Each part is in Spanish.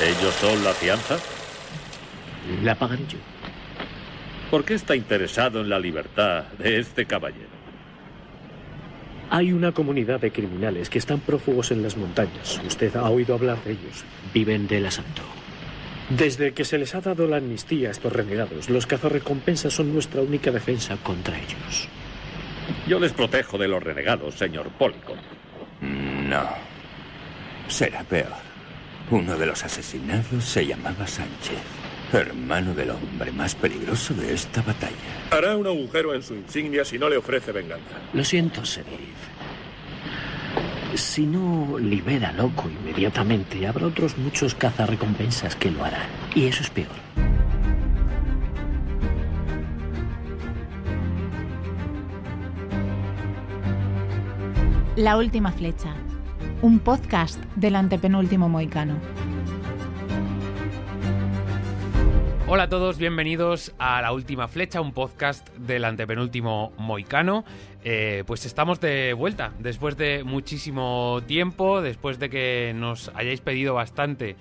¿Ellos son la fianza? La pagaré yo. ¿Por qué está interesado en la libertad de este caballero? Hay una comunidad de criminales que están prófugos en las montañas. Usted ha oído hablar de ellos. Viven del asalto. Desde que se les ha dado la amnistía a estos renegados, los cazarrecompensas son nuestra única defensa contra ellos. Yo les protejo de los renegados, señor Polycom. No. Será peor. Uno de los asesinados se llamaba Sánchez, hermano del hombre más peligroso de esta batalla. Hará un agujero en su insignia si no le ofrece venganza. Lo siento, Sheriff. Si no libera a Loco inmediatamente, habrá otros muchos cazarrecompensas que lo harán. Y eso es peor. La última flecha. Un podcast del antepenúltimo mohicano. Hola a todos, bienvenidos a La Última Flecha, un podcast del antepenúltimo mohicano. Pues estamos de vuelta, después de muchísimo tiempo, después de que nos hayáis pedido bastante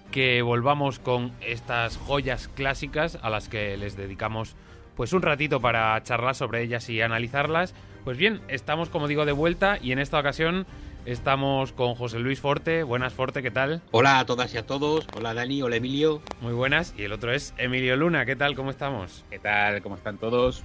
que volvamos con estas joyas clásicas a las que les dedicamos pues un ratito para charlar sobre ellas y analizarlas. Pues bien, estamos, como digo, de vuelta y en esta ocasión estamos con José Luis Forte. Buenas, Forte, ¿qué tal? Hola a todas y a todos. Hola, Dani. Hola, Emilio. Muy buenas. Y el otro es Emilio Luna. ¿Qué tal? ¿Cómo estamos? ¿Qué tal? ¿Cómo están todos?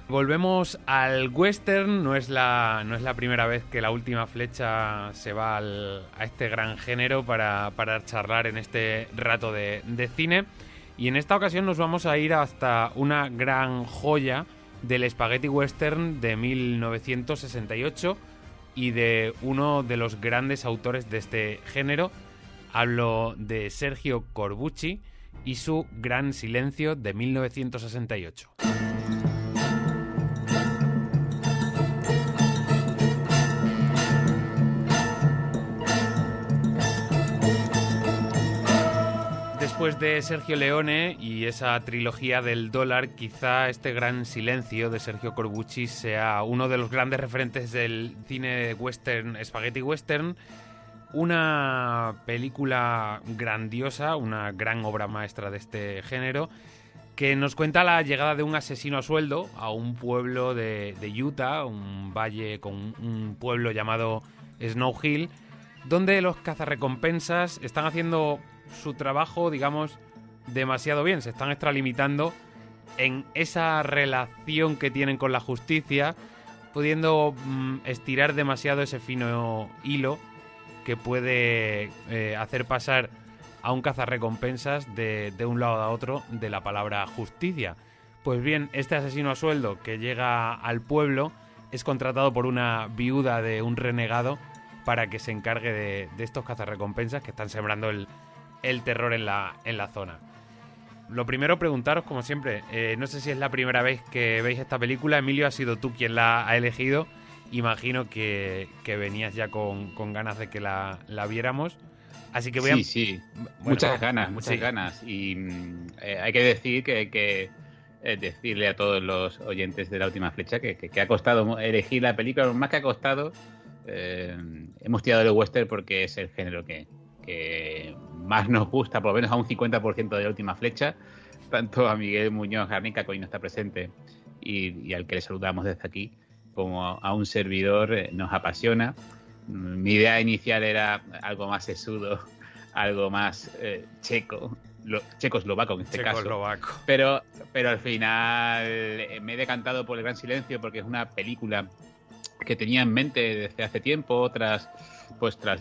Volvemos al western. No es la primera vez que La Última Flecha se va a este gran género para charlar en este rato de cine. Y en esta ocasión nos vamos a ir hasta una gran joya del spaghetti western de 1968 y de uno de los grandes autores de este género. Hablo de Sergio Corbucci y su Gran Silencio de 1968. Después de Sergio Leone y esa trilogía del dólar, quizá este Gran Silencio de Sergio Corbucci sea uno de los grandes referentes del cine western, spaghetti western. Una película grandiosa, una gran obra maestra de este género, que nos cuenta la llegada de un asesino a sueldo a un pueblo de Utah, un valle con un pueblo llamado Snow Hill, donde los cazarrecompensas están haciendo su trabajo, digamos, demasiado bien. Se están extralimitando en esa relación que tienen con la justicia, pudiendo estirar demasiado ese fino hilo que puede hacer pasar a un cazarrecompensas de un lado a otro de la palabra justicia. Pues bien, este asesino a sueldo que llega al pueblo es contratado por una viuda de un renegado para que se encargue de estos cazarrecompensas que están sembrando el terror en la zona. Lo primero, preguntaros, como siempre, no sé si es la primera vez que veis esta película. Emilio, ha sido tú quien la ha elegido. Imagino que venías ya con ganas de que la viéramos. Así que voy a... Sí. Bueno, muchas ganas. sí. Y hay que decir que decirle a todos los oyentes de La Última Flecha que ha costado elegir la película. Más que ha costado, hemos tirado el western porque es el género que más nos gusta, por lo menos a un 50% de La Última Flecha, tanto a Miguel Muñoz Garnica, que hoy no está presente, y al que le saludamos desde aquí, como a un servidor, nos apasiona. Mi idea inicial era algo más sesudo, algo más checoslovaco en este caso. Pero al final me he decantado por El Gran Silencio porque es una película que tenía en mente desde hace tiempo, tras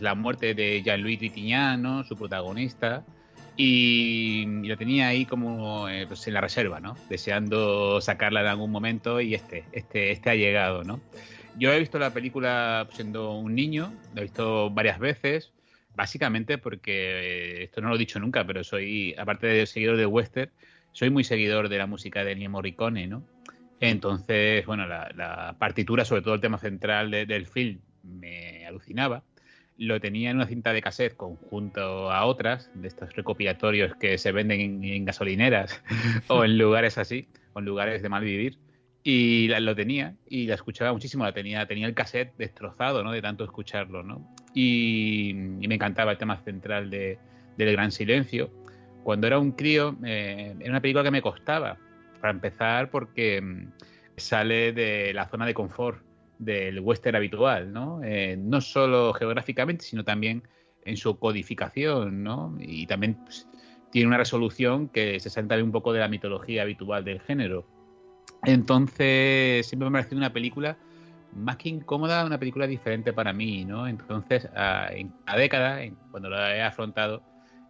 la muerte de Jean-Louis Trintignant, ¿no?, su protagonista, y lo tenía ahí como pues en la reserva, ¿no?, deseando sacarla en algún momento, y este ha llegado, ¿no? Yo he visto la película siendo un niño, la he visto varias veces, básicamente porque, esto no lo he dicho nunca, pero soy, aparte de seguidor de western, soy muy seguidor de la música de Ennio Morricone, ¿no? Entonces, bueno, la partitura, sobre todo el tema central del film, me alucinaba. Lo tenía en una cinta de cassette junto a otras, de estos recopilatorios que se venden en gasolineras o en lugares así, o en lugares de mal vivir. Y lo tenía y la escuchaba muchísimo. Tenía el cassette destrozado, ¿no?, de tanto escucharlo, ¿no? Y me encantaba el tema central del del Gran Silencio. Cuando era un crío, era una película que me costaba, para empezar, porque sale de la zona de confort del western habitual, ¿no? No solo geográficamente, sino también en su codificación, ¿no? Y también pues, tiene una resolución que se sale también un poco de la mitología habitual del género. Entonces, siempre me ha parecido una película más que incómoda, una película diferente para mí, ¿no? Entonces, en cada década, cuando la he afrontado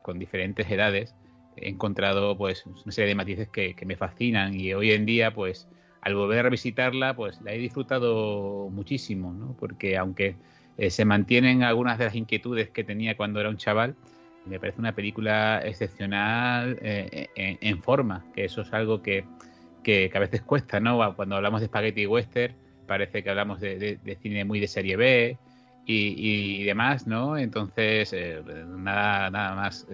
con diferentes edades, he encontrado pues una serie de matices que me fascinan, y hoy en día, pues, al volver a revisitarla, pues la he disfrutado muchísimo, ¿no? Porque aunque se mantienen algunas de las inquietudes que tenía cuando era un chaval, me parece una película excepcional en forma, que eso es algo que a veces cuesta, ¿no? Cuando hablamos de spaghetti western, parece que hablamos de cine muy de serie B y demás, ¿no? Entonces, nada más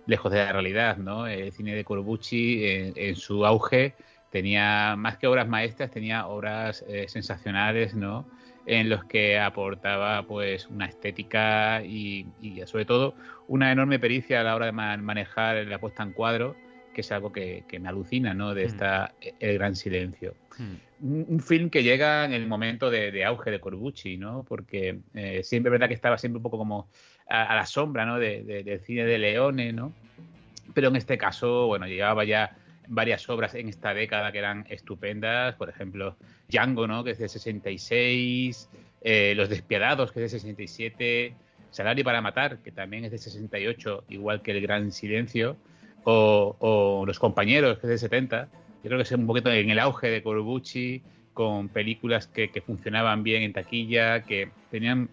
lejos de la realidad, ¿no? El cine de Corbucci en su auge tenía, más que obras maestras, tenía obras sensacionales, ¿no? En los que aportaba pues una estética y sobre todo una enorme pericia a la hora de manejar la puesta en cuadro, que es algo que me alucina, ¿no? De El Gran Silencio. Un film que llega en el momento de auge de Corbucci, ¿no? Porque siempre es verdad que estaba siempre un poco como a la sombra, ¿no? Del cine de Leone, ¿no? Pero en este caso, bueno, llevaba ya varias obras en esta década que eran estupendas, por ejemplo, Django, ¿no? Que es de 66, Los Despiadados, que es de 67, Salario para Matar, que también es de 68, igual que El Gran Silencio, o Los Compañeros, que es de 70. Yo creo que es un poquito en el auge de Corbucci, con películas que funcionaban bien en taquilla, que tenían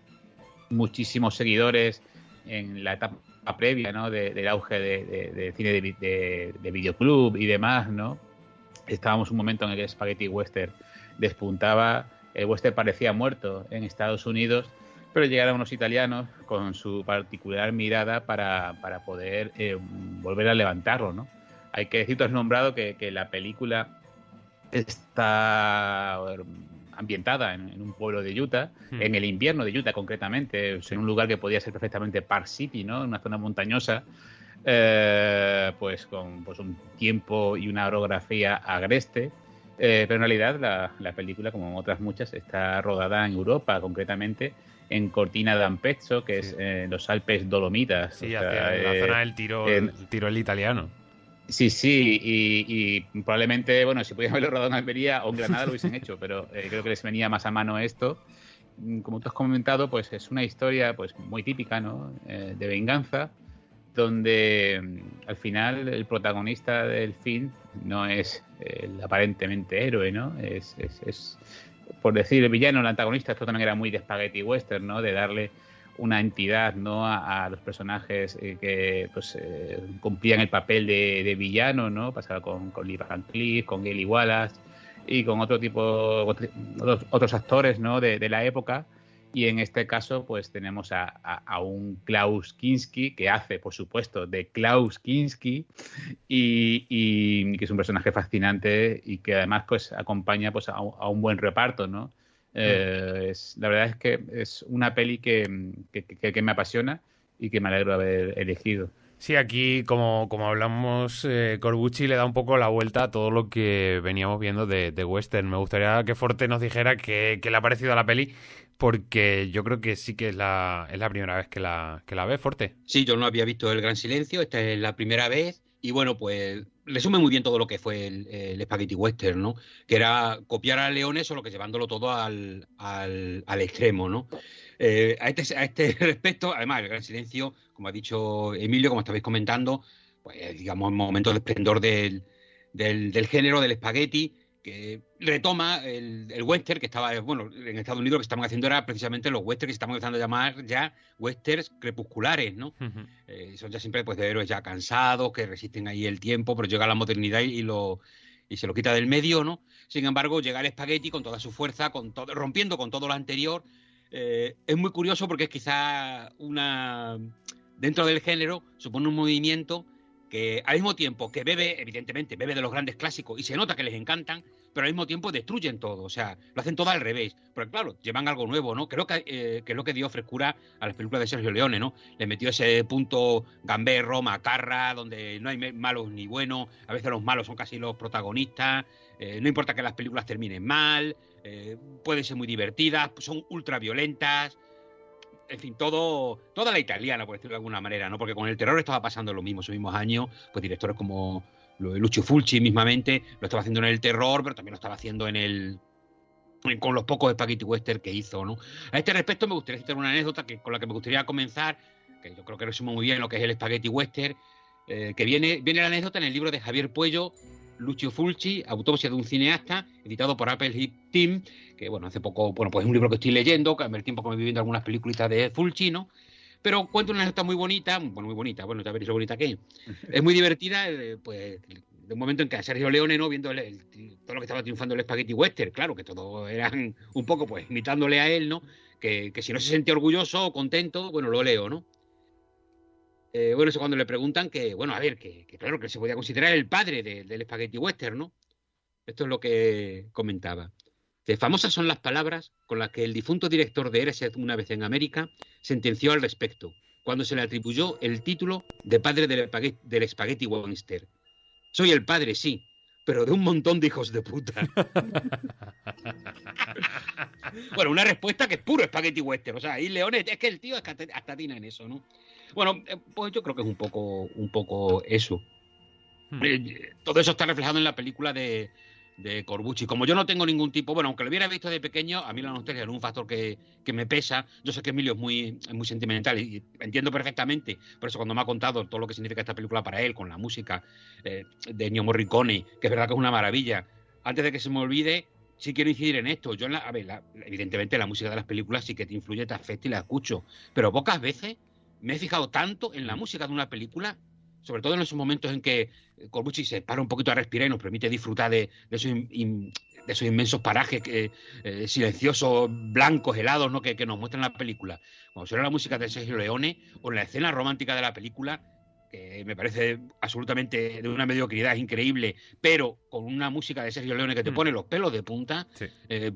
muchísimos seguidores en la etapa previa, ¿no? Del auge de cine de videoclub y demás, ¿no? Estábamos un momento en el que el spaghetti western despuntaba, el western parecía muerto en Estados Unidos, pero llegaron unos italianos con su particular mirada para poder volver a levantarlo, ¿no? Hay que decir, tú has nombrado que la película está ambientada en un pueblo de Utah, en el invierno de Utah concretamente, en un lugar que podía ser perfectamente Park City, ¿no? En una zona montañosa, pues con pues un tiempo y una orografía agreste, pero en realidad la película, como otras muchas, está rodada en Europa, concretamente en Cortina d'Ampezzo, que es los Alpes Dolomitas. Sí, hacia la zona del Tirol italiano. Sí, y probablemente, bueno, si pudieran haberlo rodado en Almería o en Granada lo hubiesen hecho, pero creo que les venía más a mano esto. Como tú has comentado, pues es una historia pues muy típica, ¿no? De venganza, donde al final el protagonista del film no es el aparentemente héroe, ¿no? Es por decir el villano, el antagonista. Esto también era muy de spaghetti western, ¿no? De darle una entidad, ¿no? a los personajes que pues cumplían el papel de villano, ¿no? Pasaba con Lee Van Cleef, con Gale Wallace y con otros actores, ¿no? de la época. Y en este caso, pues tenemos a un Klaus Kinski, que hace, por supuesto, de Klaus Kinski, y que es un personaje fascinante y que además pues acompaña pues a un buen reparto, ¿no? La verdad es que es una peli que me apasiona y que me alegro de haber elegido. Sí, aquí, como hablamos, Corbucci le da un poco la vuelta a todo lo que veníamos viendo de western. Me gustaría que Forte nos dijera qué le ha parecido a la peli, porque yo creo que sí que es la primera vez que la ve, Forte. Sí, yo no había visto El Gran Silencio, esta es la primera vez, y bueno, pues resume muy bien todo lo que fue el Spaghetti Western, ¿no? Que era copiar a Leone, solo que llevándolo todo al extremo, ¿no? A este respecto, además, El Gran Silencio, como ha dicho Emilio, como estabais comentando, pues digamos, momentos de esplendor del género del spaghetti, que retoma el western que estaba, bueno, en Estados Unidos lo que estaban haciendo era precisamente los westerns que se están empezando a llamar ya westerns crepusculares, ¿no? Son ya siempre pues de héroes ya cansados, que resisten ahí el tiempo, pero llega la modernidad y se lo quita del medio, ¿no? Sin embargo, llega el spaghetti con toda su fuerza, rompiendo con todo lo anterior. Es muy curioso porque es quizá dentro del género supone un movimiento que al mismo tiempo que bebe, evidentemente, bebe de los grandes clásicos y se nota que les encantan, pero al mismo tiempo destruyen todo, o sea, lo hacen todo al revés. Porque claro, llevan algo nuevo, ¿no? Creo que es lo que dio frescura a las películas de Sergio Leone, ¿no? Le metió ese punto gamberro, macarra, donde no hay malos ni buenos, a veces los malos son casi los protagonistas, no importa que las películas terminen mal, pueden ser muy divertidas, son ultra violentas. En fin, toda la italiana, por decirlo de alguna manera, ¿no? Porque con el terror estaba pasando lo mismo, esos mismos años, pues directores como Lucio Fulci mismamente lo estaba haciendo en el terror, pero también lo estaba haciendo con los pocos spaghetti western que hizo, ¿no? A este respecto me gustaría citar una anécdota con la que me gustaría comenzar, que yo creo que resume muy bien lo que es el spaghetti western, que viene la anécdota en el libro de Javier Puello, Lucio Fulci, Autopsia de un cineasta, editado por Apple Hip Team, que bueno, hace poco, bueno, pues es un libro que estoy leyendo, que el tiempo que me voy viendo algunas peliculitas de Fulci, ¿no? Pero cuenta una anécdota muy bonita, bueno, ya veréis lo bonita que es. Es muy divertida, pues, de un momento en que a Sergio Leone, ¿no? Viendo todo lo que estaba triunfando el spaghetti western, claro, que todos eran un poco, pues, imitándole a él, ¿no? Que si no se sentía orgulloso o contento, bueno, lo leo, ¿no? Bueno, eso cuando le preguntan que, bueno, a ver, que claro, que se podía considerar el padre del spaghetti western, ¿no? Esto es lo que comentaba. Famosas son las palabras con las que el difunto director de Érase una vez en América sentenció al respecto, cuando se le atribuyó el título de padre del spaghetti western. Soy el padre, sí, pero de un montón de hijos de puta. Bueno, una respuesta que es puro spaghetti western. O sea, y Leone, es que el tío hasta atina en eso, ¿no? Bueno, pues yo creo que es un poco eso. Todo eso está reflejado en la película de Corbucci. Como yo no tengo ningún tipo, bueno, aunque lo hubiera visto de pequeño, a mí la nostalgia es un factor que me pesa. Yo sé que Emilio es muy sentimental y entiendo perfectamente, por eso cuando me ha contado todo lo que significa esta película para él, con la música de Ennio Morricone, que es verdad que es una maravilla. Antes de que se me olvide, sí quiero incidir en esto. Yo, evidentemente, la música de las películas sí que te influye, te afecta y la escucho, pero pocas veces me he fijado tanto en la música de una película, sobre todo en esos momentos en que Corbucci se para un poquito a respirar y nos permite disfrutar de esos inmensos parajes silenciosos, blancos, helados, ¿no? que nos muestran la película. Cuando suena la música de Sergio Leone o en la escena romántica de la película, que me parece absolutamente de una mediocridad increíble, pero con una música de Sergio Leone que te pone los pelos de punta, sí.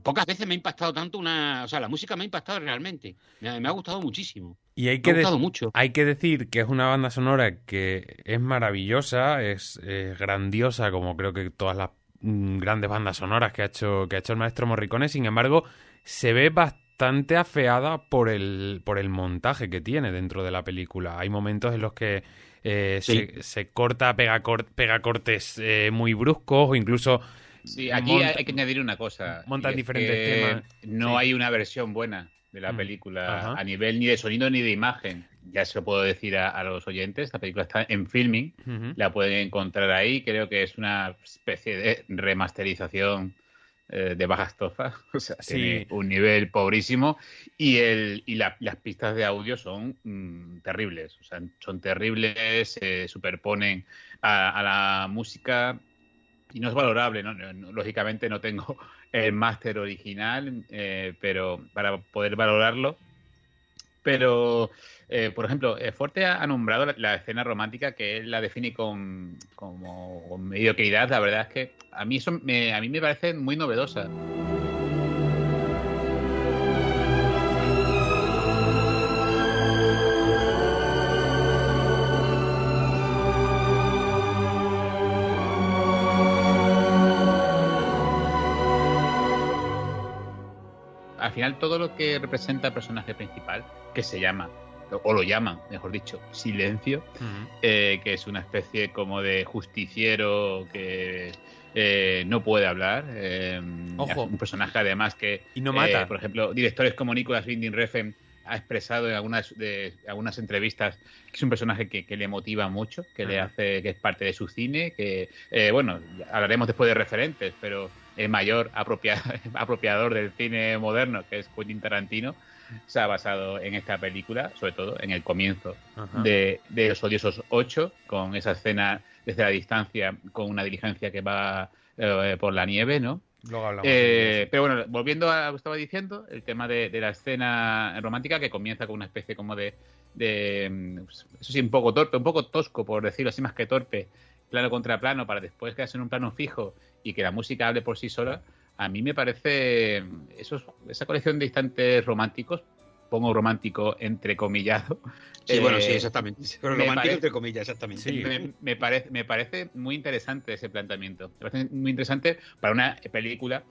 Pocas veces me ha impactado tanto o sea, la música me ha impactado realmente. Me ha gustado muchísimo. Y me ha gustado mucho. Hay que decir que es una banda sonora que es maravillosa, es grandiosa, como creo que todas las grandes bandas sonoras que ha hecho el maestro Morricone. Sin embargo, se ve bastante afeada por el montaje que tiene dentro de la película. Hay momentos en los que sí. se corta, pega cortes muy bruscos o incluso... Sí, aquí hay que añadir una cosa. Montan diferentes temas. No hay una versión buena de la película a nivel ni de sonido ni de imagen. Ya se lo puedo decir a los oyentes. La película está en Filming. La pueden encontrar ahí. Creo que es una especie de remasterización de baja estofa. O sea, sí. Tiene un nivel pobrísimo. Y las pistas de audio son terribles. O sea, son terribles. Se superponen a la música. Y no es valorable, ¿no? Lógicamente no tengo el máster original, pero para poder valorarlo. Pero, por ejemplo, Forte ha nombrado la escena romántica, que él la define como mediocridad. La verdad es que a mí me parece muy novedosa. Al final todo lo que representa el personaje principal, que se llama, o lo llaman, mejor dicho, Silencio, que es una especie como de justiciero que no puede hablar. Ojo. Un personaje además que, y no mata. Por ejemplo, directores como Nicolas Winding Refn ha expresado en algunas entrevistas que es un personaje que le motiva mucho, que le hace, que es parte de su cine, que bueno, hablaremos después de referentes, pero el mayor apropiador del cine moderno, que es Quentin Tarantino, se ha basado en esta película, sobre todo en el comienzo de Los Odiosos 8, con esa escena desde la distancia, con una diligencia que va por la nieve, ¿no? Luego hablamos pero bueno, volviendo a lo que estaba diciendo, el tema de la escena romántica, que comienza con una especie como de eso sí, un poco torpe, un poco tosco, por decirlo así, más que torpe, plano contra plano, para después quedarse en un plano fijo y que la música hable por sí sola, a mí me parece esa colección de instantes románticos, pongo romántico entrecomillado. Sí, bueno, sí, exactamente. Pero romántico entre comillas, exactamente. Sí. Me parece muy interesante ese planteamiento. Me parece muy interesante para una película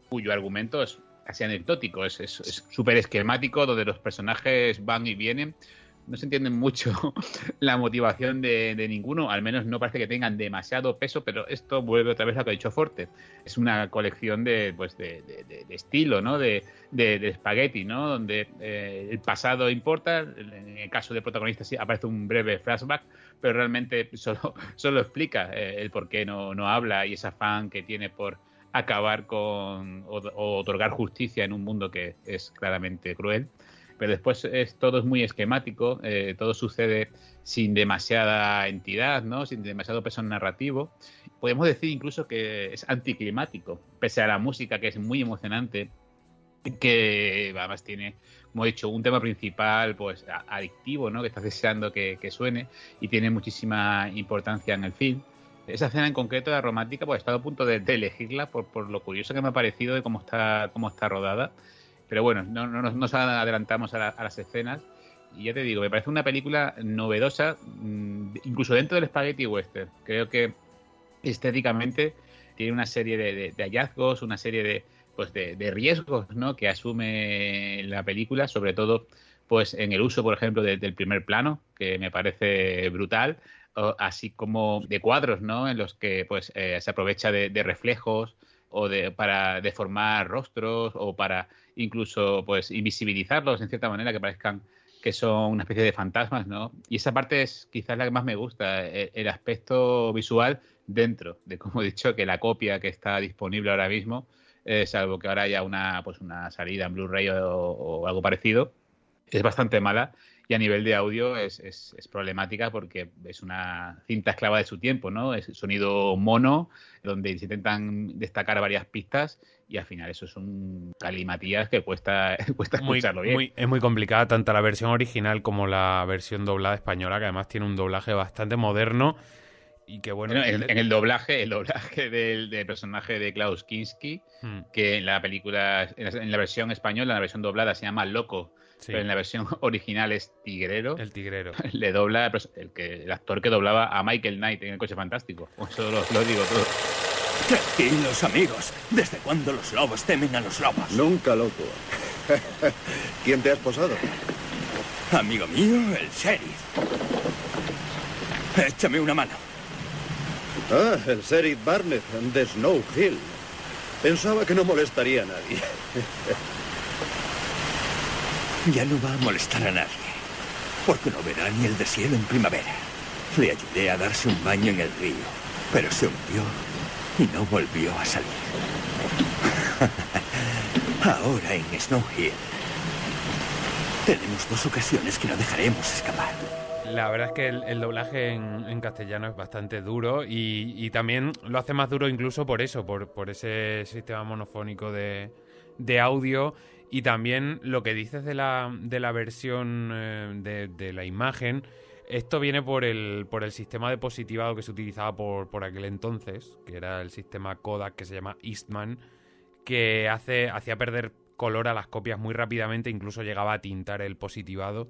cuyo argumento es casi anecdótico, es súper esquemático, donde los personajes van y vienen. No se entiende mucho la motivación de ninguno, al menos no parece que tengan demasiado peso, pero esto vuelve otra vez a lo que ha dicho Forte. Es una colección de estilo, ¿no? De espagueti, ¿no? Donde el pasado importa, en el caso del protagonista sí aparece un breve flashback, pero realmente solo explica el por qué no habla y ese afán que tiene por acabar con o otorgar justicia en un mundo que es claramente cruel. Pero después todo es muy esquemático, todo sucede sin demasiada entidad, ¿no? Sin demasiado peso narrativo. Podemos decir incluso que es anticlimático, pese a la música que es muy emocionante, que además tiene, como he dicho, un tema principal pues adictivo, ¿no? Que estás deseando que suene y tiene muchísima importancia en el film. Esa escena en concreto, la romántica, pues he estado a punto de elegirla por lo curioso que me ha parecido de cómo está rodada. Pero bueno, no nos adelantamos a las escenas. Y ya te digo, me parece una película novedosa, incluso dentro del spaghetti western. Creo que estéticamente tiene una serie de hallazgos, una serie de riesgos, ¿no? Que asume la película, sobre todo pues en el uso, por ejemplo, del primer plano, que me parece brutal, así como de cuadros, ¿no? En los que pues se aprovecha de reflejos o para deformar rostros o para incluso pues invisibilizarlos en cierta manera, que parezcan que son una especie de fantasmas, ¿no? Y esa parte es quizás la que más me gusta, el aspecto visual dentro de, como he dicho, que la copia que está disponible ahora mismo, salvo que ahora haya una salida en Blu-ray o algo parecido, es bastante mala. Y a nivel de audio es problemática porque es una cinta esclava de su tiempo, ¿no? Es sonido mono, donde se intentan destacar varias pistas y al final eso es un galimatías que cuesta escucharlo bien. Es muy complicada tanto la versión original como la versión doblada española, que además tiene un doblaje bastante moderno y que bueno... En el doblaje del personaje de Klaus Kinski, que en la película, en la versión española, en la versión doblada se llama Loco, sí. Pero en la versión original es Tigrero. El Tigrero. Le dobla el actor que doblaba a Michael Knight en El Coche Fantástico. Eso lo digo todo. Tranquilos, amigos. ¿Desde cuándo los lobos temen a los lobos? Nunca, loco. ¿Quién te has posado? Amigo mío, el sheriff. Échame una mano. Ah, el sheriff Barnett de Snow Hill. Pensaba que no molestaría a nadie. Ya no va a molestar a nadie, porque no verá ni el deshielo en primavera. Le ayudé a darse un baño en el río, pero se hundió y no volvió a salir. Ahora en Snow Hill tenemos 2 ocasiones que no dejaremos escapar. La verdad es que el doblaje en castellano es bastante duro y también lo hace más duro incluso por eso, por ese sistema monofónico de audio. Y también lo que dices de la versión de la imagen, esto viene por el sistema de positivado que se utilizaba por aquel entonces, que era el sistema Kodak que se llama Eastman, que hacía perder color a las copias muy rápidamente, incluso llegaba a tintar el positivado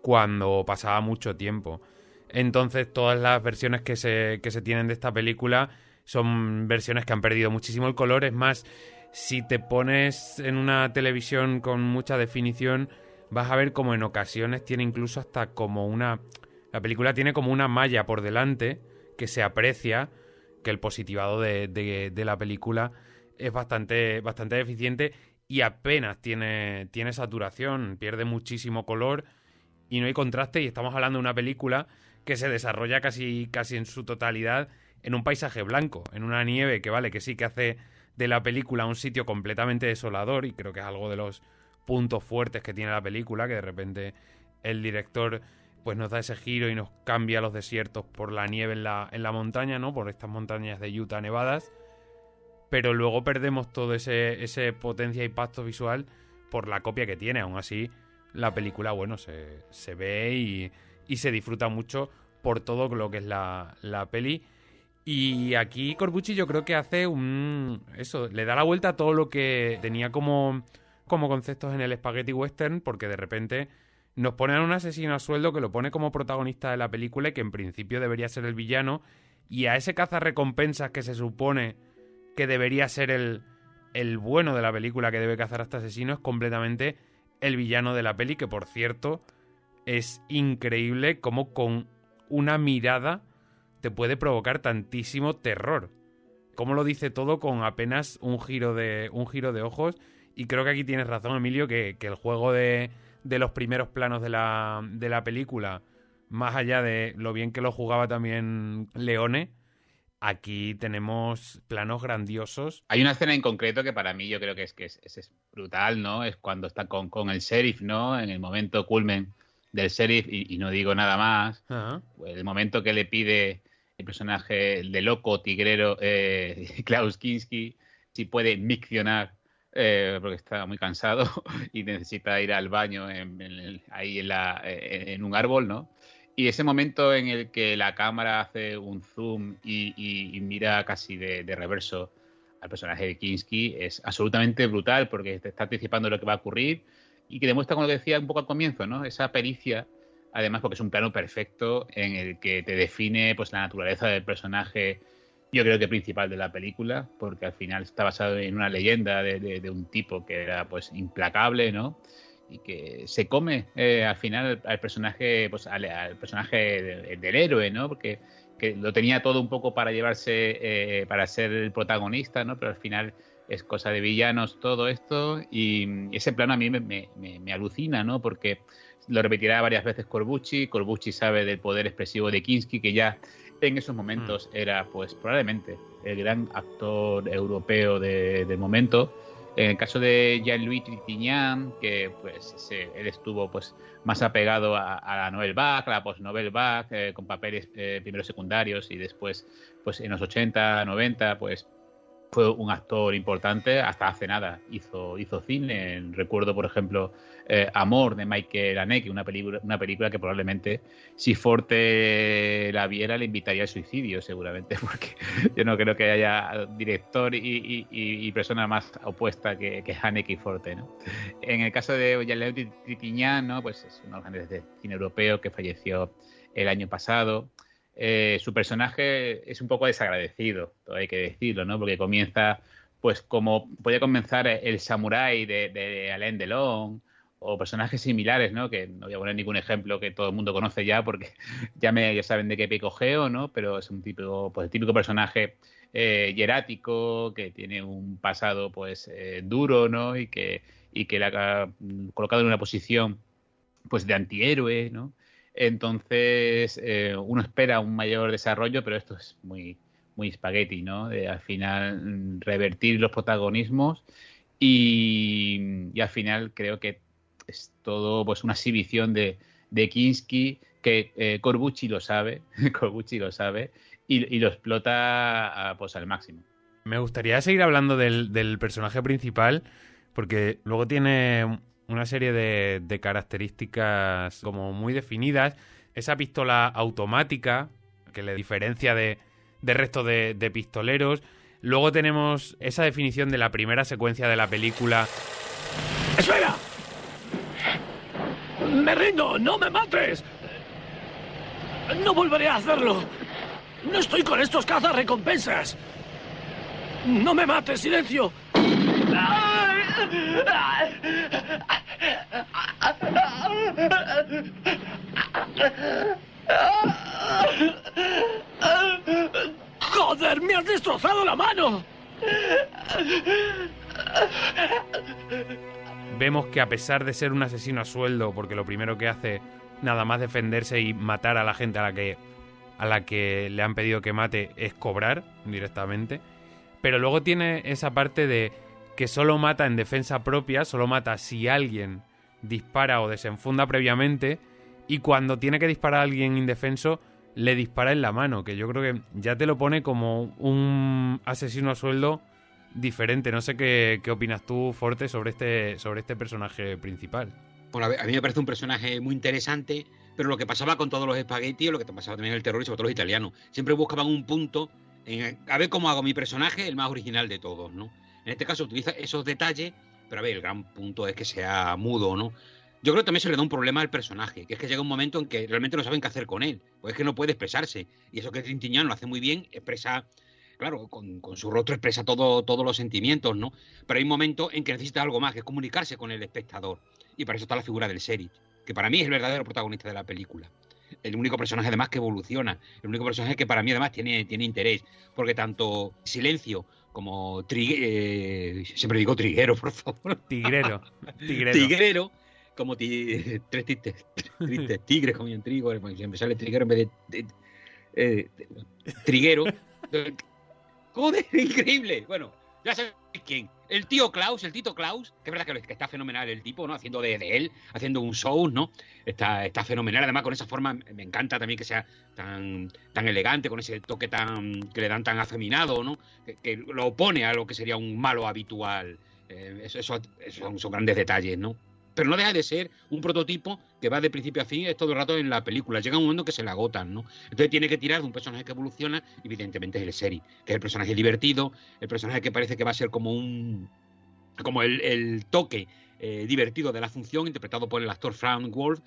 cuando pasaba mucho tiempo. Entonces todas las versiones que se tienen de esta película son versiones que han perdido muchísimo el color. Es más, si te pones en una televisión con mucha definición, vas a ver como en ocasiones tiene incluso hasta como la película tiene como una malla por delante que se aprecia, que el positivado de la película es bastante deficiente y apenas tiene saturación, pierde muchísimo color y no hay contraste, y estamos hablando de una película que se desarrolla casi en su totalidad en un paisaje blanco, en una nieve que sí que hace de la película un sitio completamente desolador, y creo que es algo de los puntos fuertes que tiene la película, que de repente el director pues nos da ese giro y nos cambia los desiertos por la nieve en la montaña, ¿no? Por estas montañas de Utah nevadas, pero luego perdemos todo ese potencia y impacto visual por la copia que tiene. Aún así, la película, bueno, se ve y se disfruta mucho por todo lo que es la peli. Y aquí Corbucci yo creo que hace eso, le da la vuelta a todo lo que tenía como conceptos en el Spaghetti Western, porque de repente nos ponen a un asesino a sueldo que lo pone como protagonista de la película y que en principio debería ser el villano, y a ese cazarrecompensas que se supone que debería ser el bueno de la película, que debe cazar a este asesino, es completamente el villano de la peli, que por cierto es increíble cómo con una mirada te puede provocar tantísimo terror. Cómo lo dice todo con apenas un giro de ojos. Y creo que aquí tienes razón, Emilio, que el juego de los primeros planos de la película, más allá de lo bien que lo jugaba también Leone, aquí tenemos planos grandiosos. Hay una escena en concreto que para mí yo creo que es brutal, ¿no? Es cuando está con el sheriff, ¿no? En el momento culmen del sheriff, y no digo nada más. Ajá. El momento que le pide el personaje de loco tigrero Klaus Kinski si puede miccionar porque está muy cansado y necesita ir al baño ahí en un árbol, ¿no? Y ese momento en el que la cámara hace un zoom y mira casi de reverso al personaje de Kinski es absolutamente brutal, porque te está anticipando lo que va a ocurrir y que demuestra, como decía un poco al comienzo, ¿no? Esa pericia, además porque es un plano perfecto en el que te define pues la naturaleza del personaje, yo creo que principal de la película, porque al final está basado en una leyenda de un tipo que era pues implacable, ¿no? Y que se come al final al personaje, pues al personaje del héroe, ¿no? Porque que lo tenía todo un poco para llevarse, para ser el protagonista, ¿no? Pero al final es cosa de villanos todo esto, y ese plano a mí me alucina, ¿no? Porque lo repetirá varias veces Corbucci sabe del poder expresivo de Kinski, que ya en esos momentos era pues probablemente el gran actor europeo del momento. En el caso de Jean-Louis Trintignant, que pues él estuvo pues más apegado a la Nouvelle Vague, a la post-Nouvelle Vague, con papeles primero secundarios, y después pues en los 80, 90 pues fue un actor importante. Hasta hace nada hizo cine. Recuerdo, por ejemplo, Amor, de Michael Haneke, una película que probablemente si Forte la viera le invitaría al suicidio, seguramente, porque yo no creo que haya director y persona más opuesta que Haneke y Forte, ¿no? En el caso de Jean-Louis Trintignant, ¿no? Pues es uno de los grandes de cine europeo que falleció el año pasado. Su personaje es un poco desagradecido, todo hay que decirlo, ¿no? Porque comienza, pues como podía comenzar el samurái de Alain Delon, o personajes similares, ¿no? Que no voy a poner ningún ejemplo que todo el mundo conoce ya, porque ya saben de qué picogeo, ¿no? Pero es un típico personaje hierático, que tiene un pasado pues duro, ¿no? Y que le ha colocado en una posición pues de antihéroe, ¿no? Entonces uno espera un mayor desarrollo, pero esto es muy espagueti, ¿no? De al final revertir los protagonismos y al final creo que es todo pues una exhibición de Kinski, que Corbucci lo sabe y lo explota pues al máximo. Me gustaría seguir hablando del personaje principal, porque luego tiene una serie de características como muy definidas. Esa pistola automática que le diferencia de resto de pistoleros. Luego tenemos esa definición de la primera secuencia de la película. ¡Espera! ¡Me rindo! ¡No me mates! ¡No volveré a hacerlo! ¡No estoy con estos cazarrecompensas! ¡No me mates! ¡Silencio! ¡Joder! ¡Me has destrozado la mano! Vemos que a pesar de ser un asesino a sueldo, porque lo primero que hace nada más defenderse y matar a la gente a la que le han pedido que mate es cobrar directamente, pero luego tiene esa parte de que solo mata en defensa propia, solo mata si alguien dispara o desenfunda previamente, y cuando tiene que disparar a alguien indefenso le dispara en la mano, que yo creo que ya te lo pone como un asesino a sueldo diferente. No sé qué opinas tú, Forte, sobre este personaje principal. Bueno, a mí me parece un personaje muy interesante, pero lo que pasaba con todos los espaguetis, o lo que pasaba también en el terror y sobre todo los italianos, siempre buscaban un punto en a ver cómo hago mi personaje el más original de todos, ¿no? En este caso utiliza esos detalles, pero a ver, el gran punto es que sea mudo, ¿no? Yo creo que también se le da un problema al personaje, que es que llega un momento en que realmente no saben qué hacer con él, pues es que no puede expresarse, y eso que Trintignant lo hace muy bien, expresa, claro, con su rostro expresa todos los sentimientos, ¿no? Pero hay un momento en que necesita algo más, que es comunicarse con el espectador, y para eso está la figura del sheriff, que para mí es el verdadero protagonista de la película. El único personaje además que evoluciona, el único personaje que para mí además tiene interés, porque tanto Silencio como siempre digo Triguero, por favor. Tigrero. Tigrero, como tres tristes tigres comían trigo, siempre sale Triguero en vez de Triguero. Joder, increíble. Bueno, ya sabéis quién. El Tito Klaus, que es verdad que está fenomenal el tipo, ¿no? Haciendo de él, haciendo un show, ¿no? Está fenomenal, además con esa forma, me encanta también que sea tan elegante, con ese toque que le dan tan afeminado, ¿no? Que lo opone a lo que sería un malo habitual. Eso son grandes detalles, ¿no? Pero no deja de ser un prototipo que va de principio a fin todo el rato en la película. Llega un momento que se le agotan, ¿no? Entonces tiene que tirar de un personaje que evoluciona, evidentemente es el sheriff, que es el personaje divertido, el personaje que parece que va a ser como el toque divertido de la función, interpretado por el actor Frank Wolf,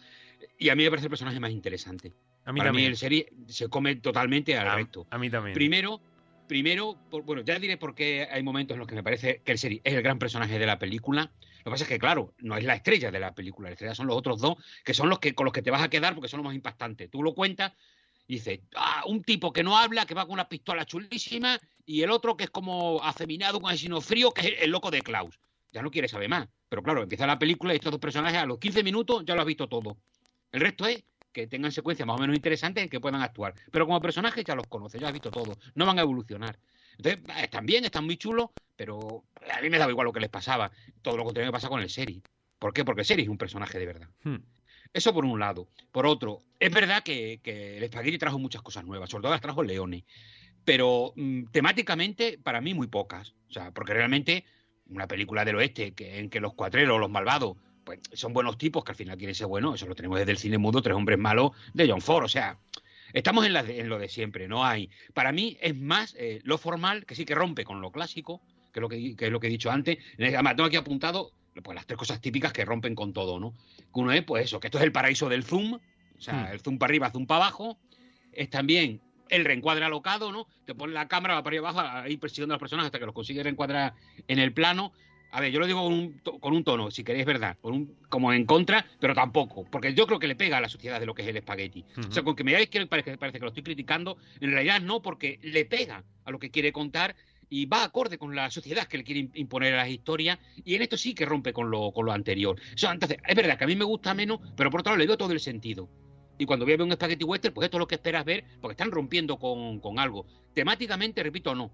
y a mí me parece el personaje más interesante. Para mí el sheriff se come totalmente al resto. A mí también. Primero, bueno, ya diré por qué hay momentos en los que me parece que el sheriff es el gran personaje de la película. Lo que pasa es que, claro, no es la estrella de la película. La estrella son los otros dos, que son con los que te vas a quedar porque son los más impactantes. Tú lo cuentas y dices, un tipo que no habla, que va con una pistola chulísima, y el otro que es como afeminado con asesino frío, que es el loco de Klaus. Ya no quieres saber más. Pero claro, empieza la película y estos dos personajes a los 15 minutos ya lo has visto todo. El resto es que tengan secuencias más o menos interesantes en que puedan actuar. Pero como personajes ya los conoces, ya has visto todo. No van a evolucionar. Entonces, están bien, están muy chulos, pero a mí me daba igual lo que les pasaba. Todo lo contrario me pasa con el sheriff. ¿Por qué? Porque el sheriff es un personaje de verdad. Eso por un lado. Por otro, es verdad que el Spaghetti trajo muchas cosas nuevas, sobre todo las trajo Leone. Pero temáticamente, para mí, muy pocas. O sea, porque realmente una película del oeste en que los cuatreros, los malvados, pues son buenos tipos que al final quieren ser buenos. Eso lo tenemos desde el cine mudo, Tres hombres malos de John Ford. O sea, estamos en lo de siempre. No hay. Para mí es más lo formal, que sí que rompe con lo clásico, que es lo que he dicho antes. Además, tengo aquí apuntado pues las tres cosas típicas que rompen con todo, ¿no? Uno es, pues eso, que esto es el paraíso del zoom. O sea, el zoom para arriba, zoom para abajo. Es también el reencuadre alocado, ¿no? Te pones la cámara, va para arriba abajo, ahí persiguiendo a los personajes hasta que los consigues reencuadrar en el plano. A ver, yo lo digo con un tono, si queréis, verdad, como en contra, pero tampoco, porque yo creo que le pega a la sociedad de lo que es el espagueti. O sea, con que me digáis que parece que lo estoy criticando, en realidad no, porque le pega a lo que quiere contar y va acorde con la sociedad que le quiere imponer a las historias, y en esto sí que rompe con lo anterior. O sea, entonces, es verdad que a mí me gusta menos, pero por otro lado le veo todo el sentido. Y cuando voy a ver un spaghetti western, pues esto es lo que esperas ver, porque están rompiendo con algo. Temáticamente, repito, no.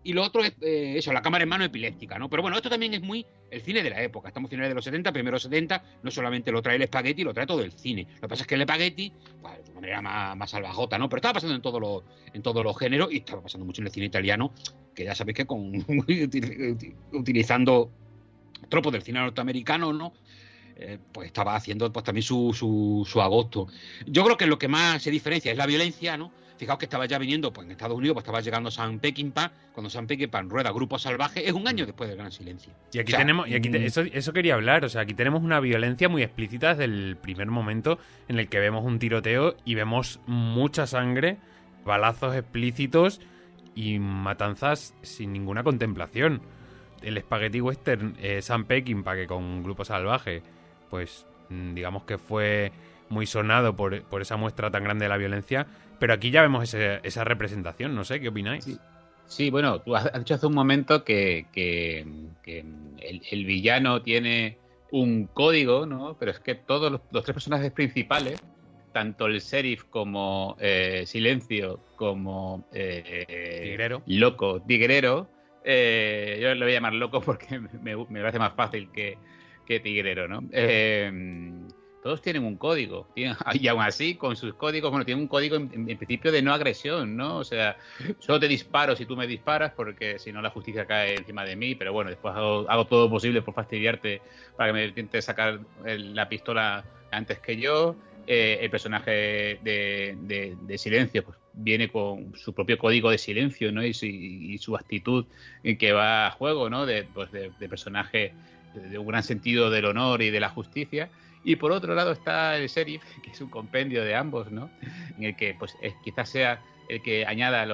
Y lo otro es eso, la cámara en mano epiléptica, ¿no? Pero bueno, esto también es muy el cine de la época. Estamos finales de los 70, primeros 70, no solamente lo trae el espagueti, lo trae todo el cine. Lo que pasa es que el espagueti, pues, de una manera más salvajota, ¿no? Pero estaba pasando en todos los géneros, y estaba pasando mucho en el cine italiano, que ya sabéis que utilizando tropos del cine norteamericano, ¿no? Pues estaba haciendo pues también su agosto. Yo creo que lo que más se diferencia es la violencia, ¿no? Fijaos que estaba ya viniendo, pues en Estados Unidos, pues estaba llegando Sam Peckinpah, cuando Sam Peckinpah rueda Grupo Salvaje, es un año después del Gran Silencio. Y aquí eso quería hablar, o sea, aquí tenemos una violencia muy explícita desde el primer momento en el que vemos un tiroteo y vemos mucha sangre, balazos explícitos y matanzas sin ninguna contemplación. El Spaghetti Western, Sam Peckinpah, que con Grupo Salvaje, pues digamos que fue muy sonado por esa muestra tan grande de la violencia, pero aquí ya vemos esa representación, no sé, ¿qué opináis? Sí, bueno, tú has dicho hace un momento que el villano tiene un código, ¿no? Pero es que todos los tres personajes principales, tanto el sheriff como Silencio, como Tigrero. Loco, Tigrero, yo lo voy a llamar Loco porque me parece más fácil que Tigrero, ¿no? todos tienen un código, y aún así, con sus códigos, bueno, tienen un código en principio de no agresión, ¿no? O sea, solo te disparo si tú me disparas, porque si no la justicia cae encima de mí, pero bueno, después hago todo lo posible por fastidiarte para que me intentes sacar la pistola antes que yo. El personaje de Silencio pues viene con su propio código de silencio, ¿no? Y su actitud que va a juego, ¿no? De personaje de un gran sentido del honor y de la justicia. Y por otro lado está el sheriff, que es un compendio de ambos, ¿no? En el que pues quizás sea el que añada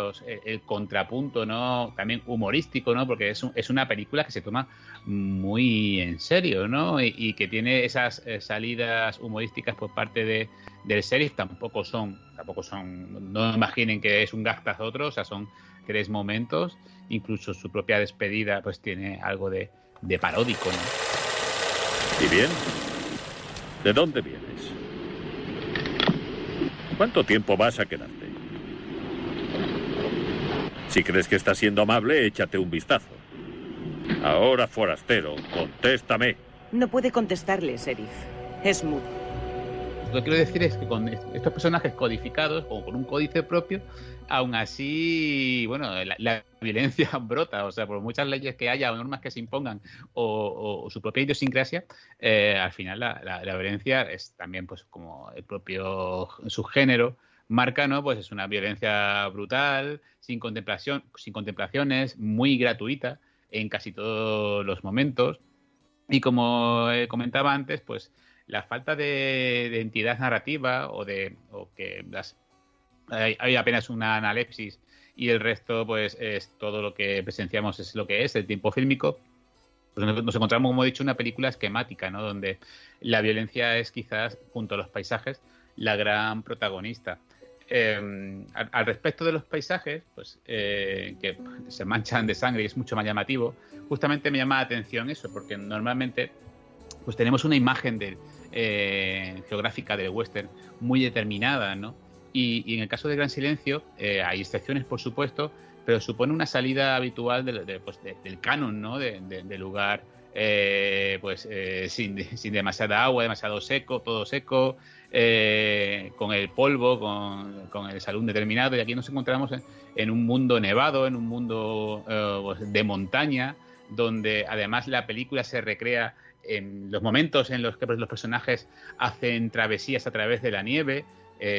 el contrapunto, ¿no? También humorístico, ¿no? Porque es una película que se toma muy en serio, ¿no? Y que tiene esas salidas humorísticas por parte del sheriff. Tampoco son, no imaginen que es un gag tras otro, o sea, son 3 momentos. Incluso su propia despedida pues tiene algo de paródico, ¿no? ¿Y bien? ¿De dónde vienes? ¿Cuánto tiempo vas a quedarte? Si crees que estás siendo amable, échate un vistazo. Ahora, forastero, contéstame. No puede contestarle, sheriff. Es mudo. Lo que quiero decir es que con estos personajes codificados, o con un códice propio, aún así, bueno, la violencia brota. O sea, por muchas leyes que haya o normas que se impongan o su propia idiosincrasia, al final la violencia es también, pues, como el propio subgénero marca, ¿no? Pues es una violencia brutal, sin contemplaciones, muy gratuita en casi todos los momentos. Y como comentaba antes, pues la falta de entidad narrativa o que hay apenas una analepsis y el resto pues es todo lo que presenciamos, es lo que es el tiempo fílmico. Pues nos encontramos, como he dicho, una película esquemática, ¿no? Donde la violencia es quizás, junto a los paisajes, la gran protagonista. Al respecto de los paisajes, pues que se manchan de sangre y es mucho más llamativo, justamente me llama la atención eso, porque normalmente pues tenemos una imagen geográfica del western muy determinada, ¿no? Y en el caso de Gran Silencio hay excepciones, por supuesto, pero supone una salida habitual del canon, ¿no? Del lugar, sin demasiada agua, demasiado seco, todo seco, con el polvo, con el salón determinado. Y aquí nos encontramos en un mundo nevado, en un mundo de montaña, donde además la película se recrea en los momentos en los que los personajes hacen travesías a través de la nieve.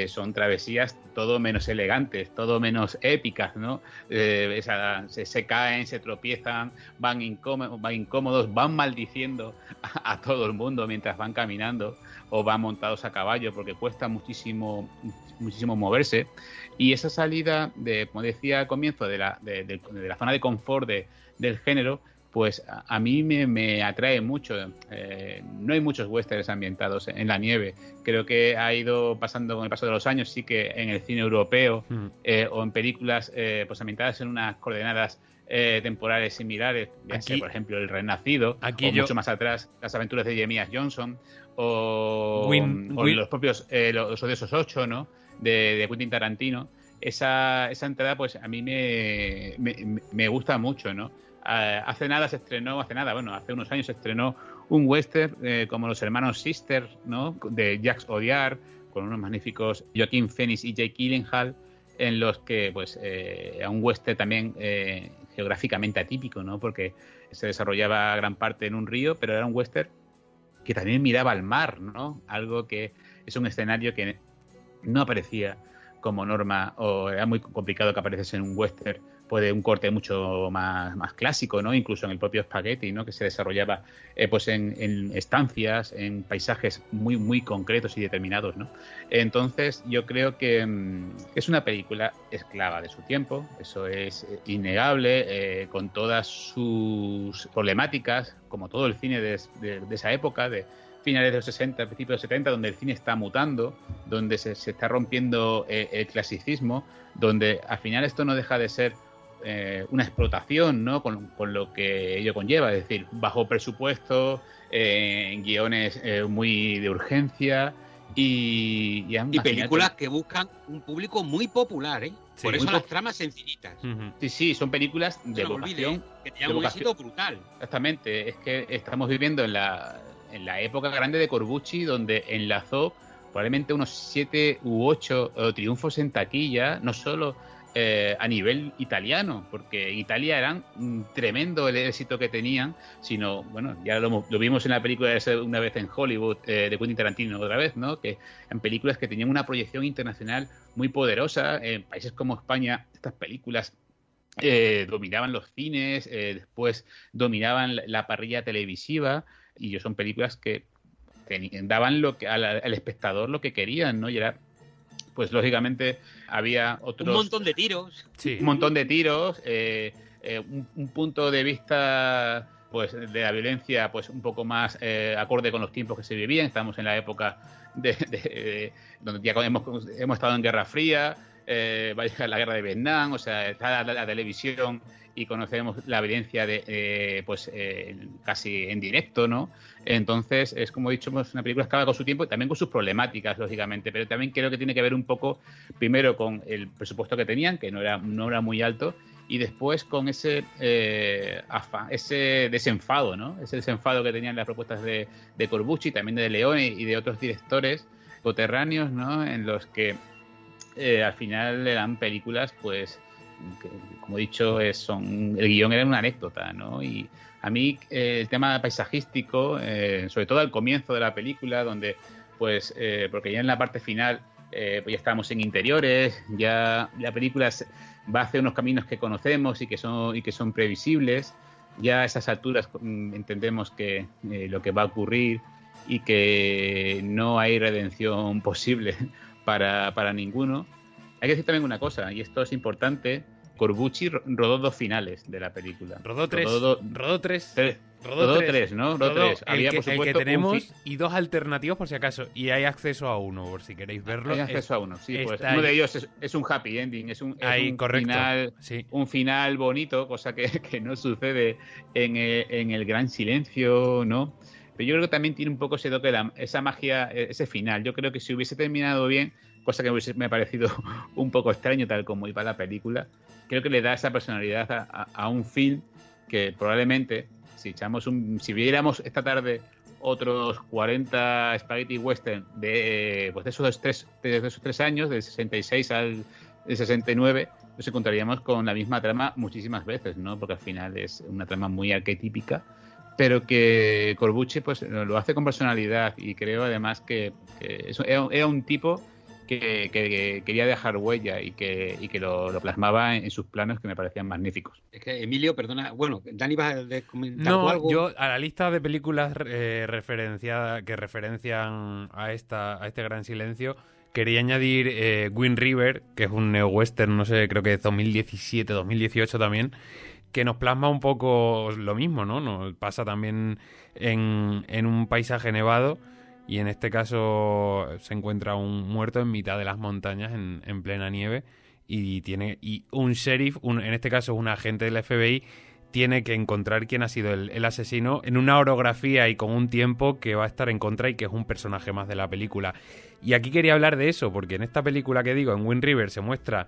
Son travesías todo menos elegantes, todo menos épicas, ¿no? Se caen, se tropiezan, van incómodos, van maldiciendo a todo el mundo mientras van caminando o van montados a caballo, porque cuesta muchísimo moverse. Y esa salida, como decía al comienzo, de la zona de confort del género, pues a mí me atrae mucho. No hay muchos westerns ambientados en la nieve. Creo que ha ido pasando con el paso de los años, sí que en el cine europeo o en películas pues ambientadas en unas coordenadas temporales similares, aquí, por ejemplo, El Renacido, o mucho más atrás, Las aventuras de Jeremiah Johnson, o los propios Los Odiosos 8, ¿no? de Quentin Tarantino. Esa entrada, pues a mí me gusta mucho, ¿no? Hace unos años se estrenó un western como Los Hermanos Sister, ¿no? De Jacques Audiard, con unos magníficos Joaquin Phoenix y Jake Gyllenhaal, en los que pues era un western también geográficamente atípico, ¿no? Porque se desarrollaba gran parte en un río, pero era un western que también miraba al mar, ¿no? Algo que es un escenario que no aparecía como norma, o era muy complicado que apareciese en un western pues de un corte mucho más clásico, ¿no? Incluso en el propio Spaghetti, ¿no? Que se desarrollaba pues en estancias, en paisajes muy, muy concretos y determinados, ¿no? Entonces yo creo que es una película esclava de su tiempo, eso es innegable, con todas sus problemáticas, como todo el cine de esa época, de finales de los 60, principios de los 70, donde el cine está mutando, donde se está rompiendo el clasicismo, donde al final esto no deja de ser una explotación, ¿no? Con lo que ello conlleva, es decir, bajo presupuesto, guiones muy de urgencia y películas que buscan un público muy popular, ¿eh? Sí, por eso las tramas sencillitas. Sí, son películas de vocación, que tenían un éxito brutal. Exactamente, es que estamos viviendo en en la época grande de Corbucci, donde enlazó probablemente unos 7 u 8 triunfos en taquilla, no solo a nivel italiano, porque en Italia eran tremendo el éxito que tenían, sino, bueno, ya lo vimos en la película de Una vez en Hollywood, de Quentin Tarantino otra vez, ¿no? Que en películas que tenían una proyección internacional muy poderosa. En países como España, estas películas dominaban los cines, después dominaban la parrilla televisiva, y son películas que daban al espectador lo que querían, ¿no? Y era, pues lógicamente había otros... Un montón de tiros. Sí. Un montón de tiros, un punto de vista pues de la violencia pues un poco más acorde con los tiempos que se vivían. Estamos en la época donde ya hemos estado en Guerra Fría, va a llegar la guerra de Vietnam, o sea, está la televisión y conocemos la violencia casi en directo, ¿no? Entonces, es como he dicho, pues una película que acaba con su tiempo y también con sus problemáticas, lógicamente, pero también creo que tiene que ver un poco, primero, con el presupuesto que tenían, que no era muy alto, y después con ese desenfado, ¿no? Ese desenfado que tenían las propuestas de Corbucci, también de Leone y de otros directores coterráneos, ¿no? En los que al final eran películas, pues, que, como he dicho, el guión era una anécdota, ¿no? Y a mí el tema paisajístico, sobre todo al comienzo de la película, donde, pues, porque ya en la parte final, pues ya estábamos en interiores, ya la película va hacia unos caminos que conocemos y que son previsibles. Ya a esas alturas entendemos que lo que va a ocurrir y que no hay redención posible para ninguno. Hay que decir también una cosa, y esto es importante: Corbucci rodó 2 finales de la película. Rodó 3. Rodó 3. Rodó 3, ¿no? Rodó 3. Había, por supuesto, el que tenemos y 2 alternativos por si acaso. Y hay acceso a uno, por si queréis verlo. Hay acceso a uno, sí. Pues uno de ellos es un happy ending, es un final, sí, un final bonito, cosa que no sucede en el Gran Silencio, ¿no? Pero yo creo que también tiene un poco ese toque, esa magia, ese final. Yo creo que si hubiese terminado bien, cosa que me ha parecido un poco extraño tal como iba la película, creo que le da esa personalidad a un film que probablemente, si viéramos esta tarde otros 40 spaghetti western de esos tres años, del 66 al 69, nos encontraríamos con la misma trama muchísimas veces, ¿no? Porque al final es una trama muy arquetípica, pero que Corbucci pues lo hace con personalidad, y creo además que era un tipo que quería dejar huella y que lo plasmaba en sus planos, que me parecían magníficos. Es que, Emilio, perdona, bueno, Dani, ¿vas a comentar algo? Yo a la lista de películas que referencian a este Gran Silencio quería añadir Wind River, que es un neo-western, no sé, creo que es 2017, 2018 también, que nos plasma un poco lo mismo, ¿no? Nos pasa también en un paisaje nevado, y en este caso se encuentra un muerto en mitad de las montañas en plena nieve, y un sheriff, en este caso un agente del FBI, tiene que encontrar quién ha sido el asesino en una orografía y con un tiempo que va a estar en contra, y que es un personaje más de la película. Y aquí quería hablar de eso, porque en esta película que digo, en Wind River, se muestra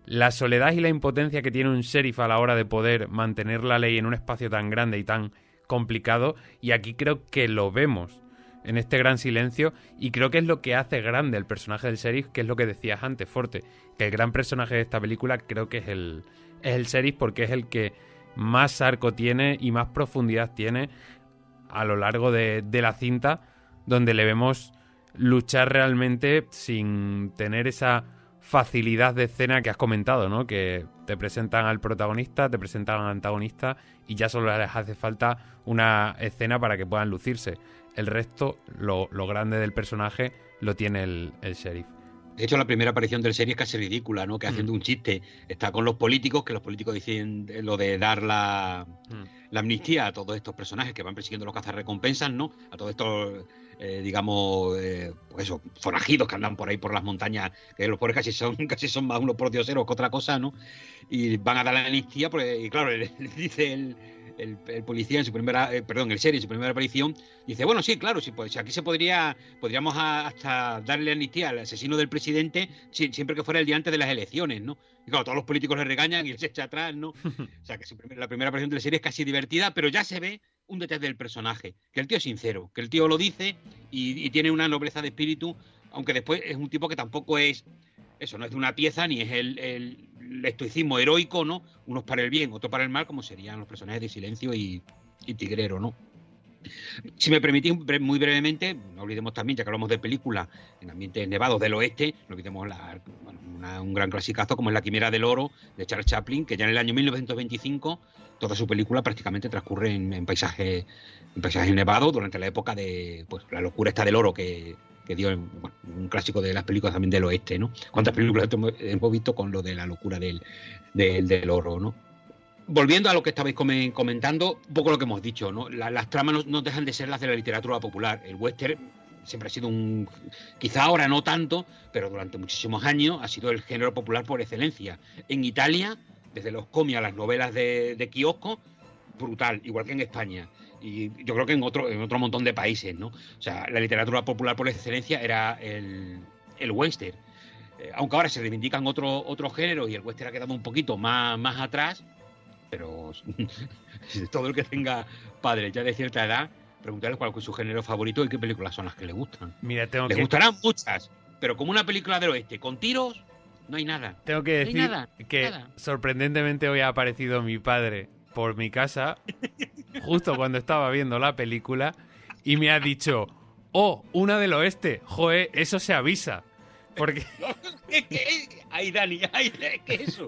la soledad y la impotencia que tiene un sheriff a la hora de poder mantener la ley en un espacio tan grande y tan complicado, y aquí creo que lo vemos en este Gran Silencio, y creo que es lo que hace grande el personaje del sheriff, que es lo que decías antes, Forte, que el gran personaje de esta película creo que es el sheriff, porque es el que más arco tiene y más profundidad tiene a lo largo de la cinta, donde le vemos luchar realmente sin tener esa facilidad de escena que has comentado, ¿no? Que te presentan al protagonista, te presentan al antagonista, y ya solo les hace falta una escena para que puedan lucirse. El resto, lo grande del personaje, lo tiene el sheriff. De hecho, la primera aparición del sheriff es casi ridícula, ¿no? Que haciendo un chiste está con los políticos, que los políticos dicen lo de dar la amnistía a todos estos personajes que van persiguiendo los cazarrecompensas, ¿no? A todos estos, pues eso, forajidos que andan por ahí por las montañas, que los pobres casi son más unos pordioseros que otra cosa, ¿no? Y van a dar la amnistía, pues, y claro, le dice el policía en su primera, el Sheriff en su primera aparición, dice, bueno, sí, claro, sí, pues aquí podríamos hasta darle amnistía al asesino del presidente siempre que fuera el día antes de las elecciones, ¿no? Y claro, todos los políticos le regañan y él se echa atrás, ¿no? O sea, que la primera aparición de la serie es casi divertida, pero ya se ve un detalle del personaje, que el tío es sincero, que el tío lo dice y tiene una nobleza de espíritu, aunque después es un tipo que tampoco es, eso, no es de una pieza, ni es el estoicismo heroico, ¿no? Unos para el bien, otros para el mal, como serían los personajes de Silencio y Tigrero, ¿no? Si me permitís muy brevemente, no olvidemos también, ya que hablamos de películas en ambientes nevados del oeste, no olvidemos un gran clasicazo como es La Quimera del Oro de Charles Chaplin, que ya en el año 1925 toda su película prácticamente transcurre en paisajes nevados durante la época de la locura esta del oro que dio un clásico de las películas también del oeste, ¿no? ¿Cuántas películas hemos visto con lo de la locura del oro, ¿no? Volviendo a lo que estabais comentando, un poco lo que hemos dicho, ¿no? Las tramas no dejan de ser las de la literatura popular. El western siempre ha sido quizá ahora no tanto, pero durante muchísimos años ha sido el género popular por excelencia. En Italia, desde los cómics a las novelas de kiosco, brutal, igual que en España. Y yo creo que en otro montón de países, ¿no? O sea, la literatura popular por excelencia era el western. Aunque ahora se reivindican otros géneros y el western ha quedado un poquito más atrás, pero todo el que tenga padres ya de cierta edad, preguntarles cuál es su género favorito y qué películas son las que le gustan. Mira, les gustarán muchas, pero como una película del oeste con tiros, no hay nada. Tengo que decir que sorprendentemente hoy ha aparecido mi padre por mi casa justo cuando estaba viendo la película y me ha dicho, oh, una del oeste, joe, eso se avisa. Porque... Ay, Dani, ¿qué es